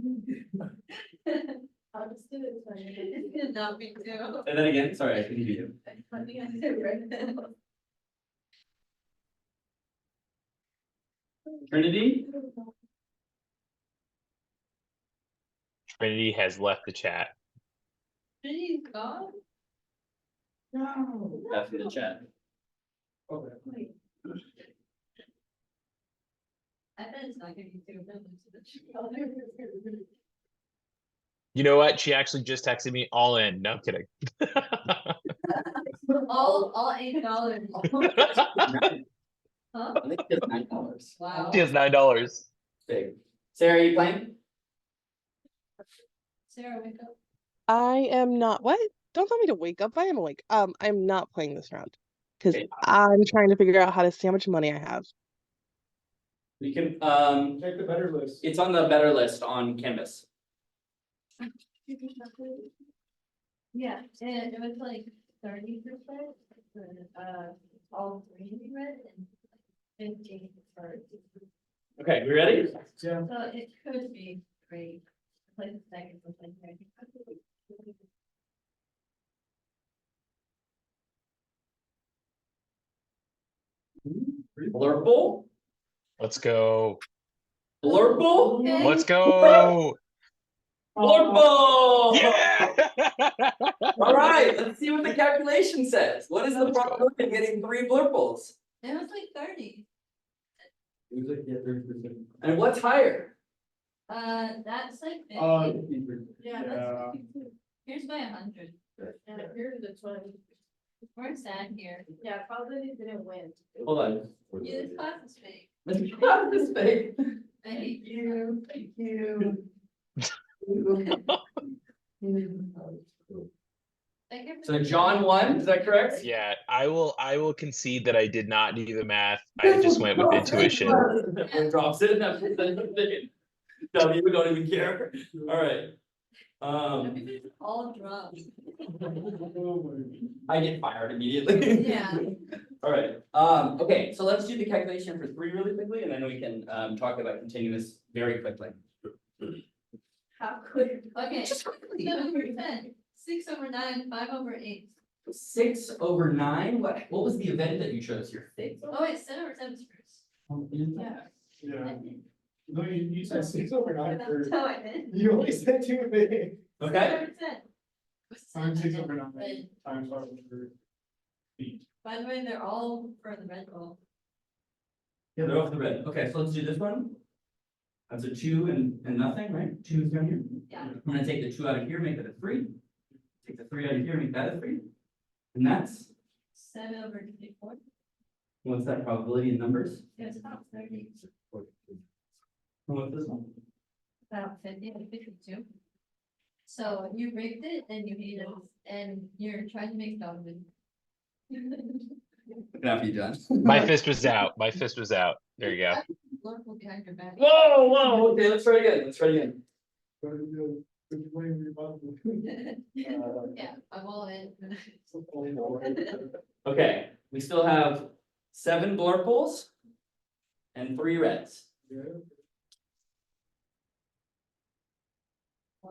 I'll just do it. It's gonna not be 2. Say that again, sorry, I couldn't hear you. I think I did it right now. Trinity? Trinity has left the chat. Trinity's gone? No. That's in the chat. Okay. Wait. I bet it's not gonna be 2 minutes to the. You know what? She actually just texted me all in. No, I'm kidding. All $8. Huh? I think it's $9. Wow. She has $9. Big. Sarah, you playing? Sarah, wake up. I am not, what? Don't tell me to wake up. I am awake. I'm not playing this round because Okay. I'm trying to figure out how to see how much money I have. We can, Check the better list. it's on the better list on Canvas. Yeah, and it was like 30%, all three we read and 15 first. Okay, we ready? Yeah. So it could be great. Play the second one here. Blurple, Let's go. blurple, Okay. Let's go. blurple. Yeah. All right, let's see what the calculation says. What is the Let's go. probability of getting 3 blurples? It was like 30. It was like, yeah, 30%. And what's higher? That's like 50. Yeah. Yeah, that's 52. Here's my 100. And here's the 20. We're sad here. Yeah, probably didn't win. Hold on. Yeah, this class is fake. Let's clap this fake. I hate you, thank you. So John won, is that correct? Yeah, I will concede that I did not do the math. I just went with intuition. Everyone drops it. W, we don't even care. All right. Everybody's all drunk. I get fired immediately. Yeah. All right, okay, so let's do the calculation for 3 really quickly, and then we can talk about continuous very quickly. How quick? Okay. Just quickly. 7%, 6/9, 5/8. 6/9, what was the event that you chose here? 6? Oh wait, 7/7 is first. Yeah. I Yeah. did. No, you said 6/9 That's first. how I did. You only said 2 big. Okay, 7%. Times 6/9 But times 500 feet. by the way, they're all for the red ball. yeah, they're off the red. Okay, so let's do this one. That's a 2 and nothing, right? 2 is down here. Yeah. I'm gonna take the 2 out of here, make it a 3. Take the 3 out of here, make that a 3. And that's, 7/24. what's that probability in numbers? It's about 30. And what's this one? About 50 to 52. So you rigged it and you hate us and you're trying to make Donovan. Gonna have to be done. My fist was out. My fist was out. There you go. Look behind your back. Whoa, okay, let's try again, Yeah, I'm all in. Okay, we still have 7 blurples and 3 reds.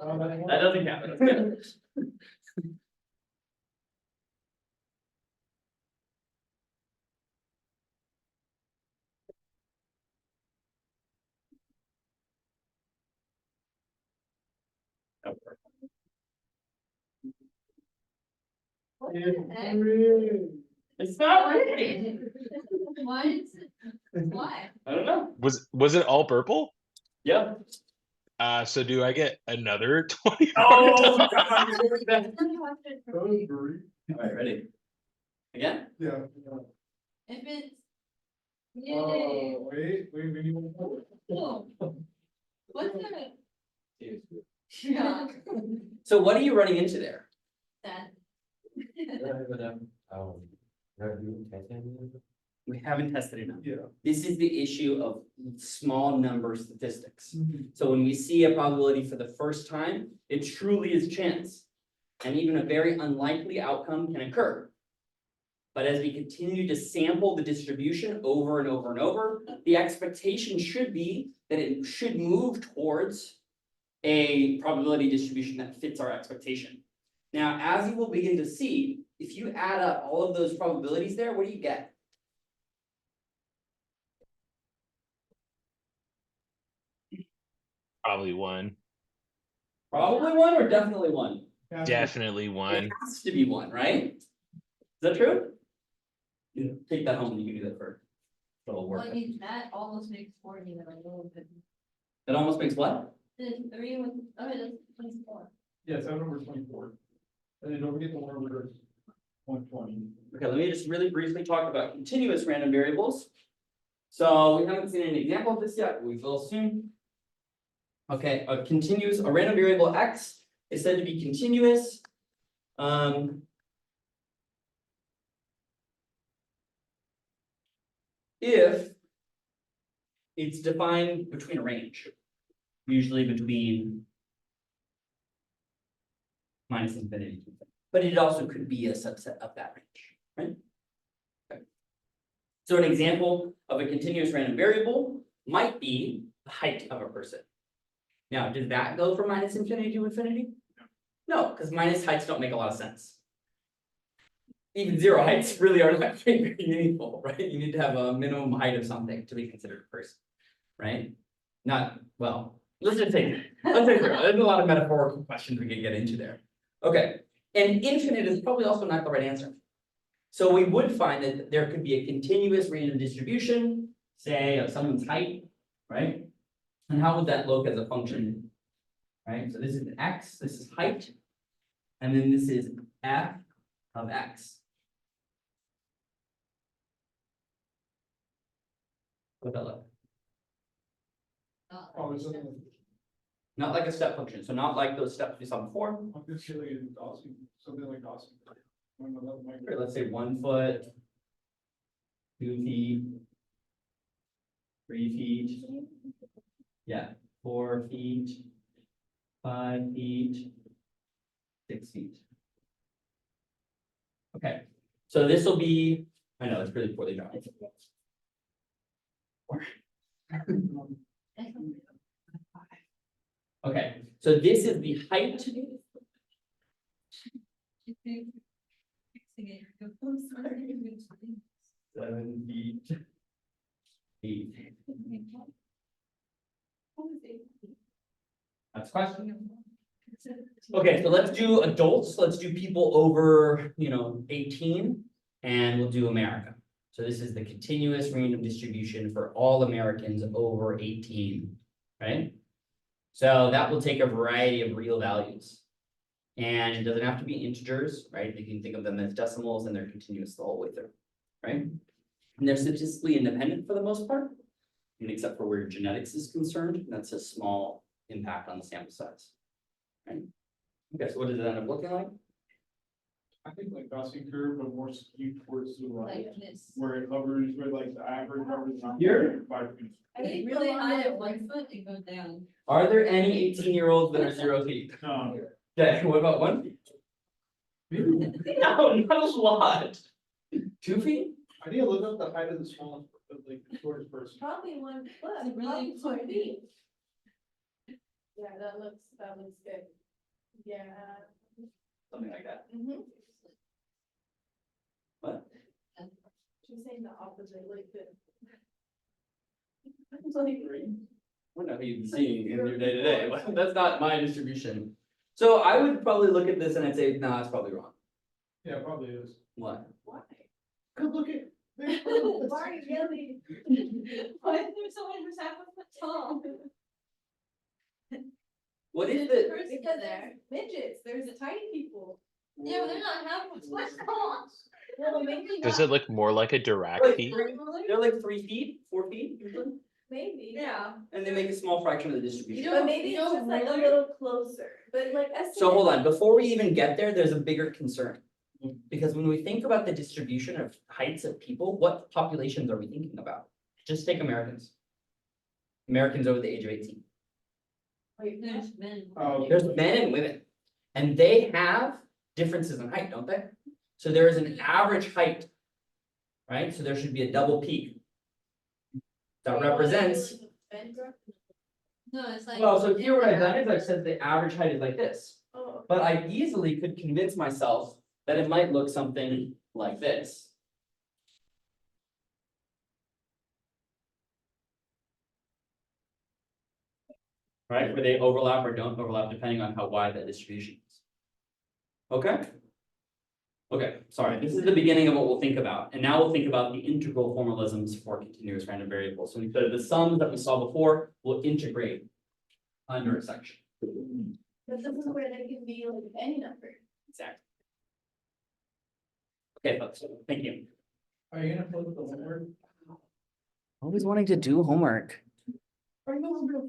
That doesn't count. That's good. What the heck? It's not working. Why is it? Why? I don't know. Was it all purple? Yeah. So do I get another 20? Oh. All Alright, ready? Again? Yeah. If it's. Yay. Oh, wait, we need one more. Cool. What's that? Yeah. So what are you running into there? That. Have you tested it? We haven't tested it enough. Yeah. This is the issue of small number statistics. So when we see a probability for the first time, it truly is chance. And even a very unlikely outcome can occur. But as we continue to sample the distribution over and over and over, the expectation should be that it should move towards a probability distribution that fits our expectation. Now, as you will begin to see, if you add up all of those probabilities there, what do you get? Probably one. Probably 1 or definitely 1? Definitely one. It has to be 1, right? Is that true? You take that home and you can do that for a little work. Well, I mean, that almost makes 40 that I little bit. That almost makes what? Then 3 with, oh, that's 24. Yeah, 7 over 24. And then don't forget the one over 120. Okay, let me just really briefly talk about continuous random variables. So we haven't seen an example of this yet, we will soon. Okay, a random variable x is said to be continuous If it's defined between a range, usually between minus infinity, to infinity, but it also could be a subset of that range, right? Okay. So an example of a continuous random variable might be the height of a person. Now, did that go from minus infinity to infinity? No, because minus heights don't make a lot of sense. Even zero heights really are not very meaningful, right? You need to have a minimum height of something to be considered a person, right? Not, well, let's just take, there's a lot of metaphorical questions we can get into there. Okay, and infinite is probably also not the right answer. So we would find that there could be a continuous random distribution, say of someone's height, right? And how would that look as a function? Right, so this is x, this is height, and then this is f of x. What that look? Oh, is it, Not like a step function, so not like those steps we saw before. I'm just saying, Dawson, something like Dawson. Here, let's say 1 foot, 2 feet, 3 feet, yeah, 4 feet, 5 feet, 6 feet. Okay, so this will be, I know it's really poorly drawn. Okay, so this is the height. Fixing it. I'm sorry. 7 feet. 8. That's a question. Okay, so let's do adults, let's do people over, 18, and we'll do America. So this is the continuous random distribution for all Americans over 18, right? So that will take a variety of real values. And it doesn't have to be integers, right? You can think of them as decimals and they're continuous the whole way through, right? And they're statistically independent for the most part, and except for where genetics is concerned, that's a small impact on the sample size. Right? Okay, so what does it end up looking like? I think like Gaussian curve, but more skewed towards the right, Like this. where it hovers, where like the average hovers around Here? 5 feet. I think Really the high at one 1 foot and go down. Are there any 18-year-olds that are 0 feet? No, Okay, what about 1 feet? No, not a lot. 2 feet? I need to look up the height of the smallest, like the shortest person. Probably 1 foot, Is it really probably 4 4 feet. Yeah, that looks good. Yeah. Something like that. Mm-hmm. What? She's saying the opposite, like the. It's like, I don't know who you've been seeing in your day-to-day. That's not my distribution. So I would probably look at this and I'd say, nah, it's probably wrong. Yeah, it probably is. What? why? Cause look at. Why are you yelling? Why is there someone who's half a foot tall? What is There's a it? person Because there. they're midgets, there's the tiny people. Yeah, but they're not half a foot tall. Well, maybe Does not, it look more like a Dirac Like feet? they're like 3 feet, 4 feet usually, maybe. Yeah. and they make a small fraction of the distribution. But maybe it's just like a little closer, but like. So hold on, before we even get there, there's a bigger concern. Because when we think about the distribution of heights of people, what populations are we thinking about? Just take Americans. Americans over the age of 18. Wait, There's men. Oh, There's men and women. And they have differences in height, don't they? So there is an average height. Right, so there should be a double peak. That represents, No, it's like. well, so here what I've done is I've said the average height is like this. Oh, But I easily could convince myself that it might look something like this. Right, where they overlap or don't overlap depending on how wide that distribution is. Okay? Okay, sorry, this is the beginning of what we'll think about, and now we'll think about the integral formalisms for continuous random variables. So instead of the sums that we saw before, we'll integrate under a section. but this is where they can be like any number. Exactly. Okay, folks, thank you. Are you gonna flip the homework? Always wanting to do homework. Are you gonna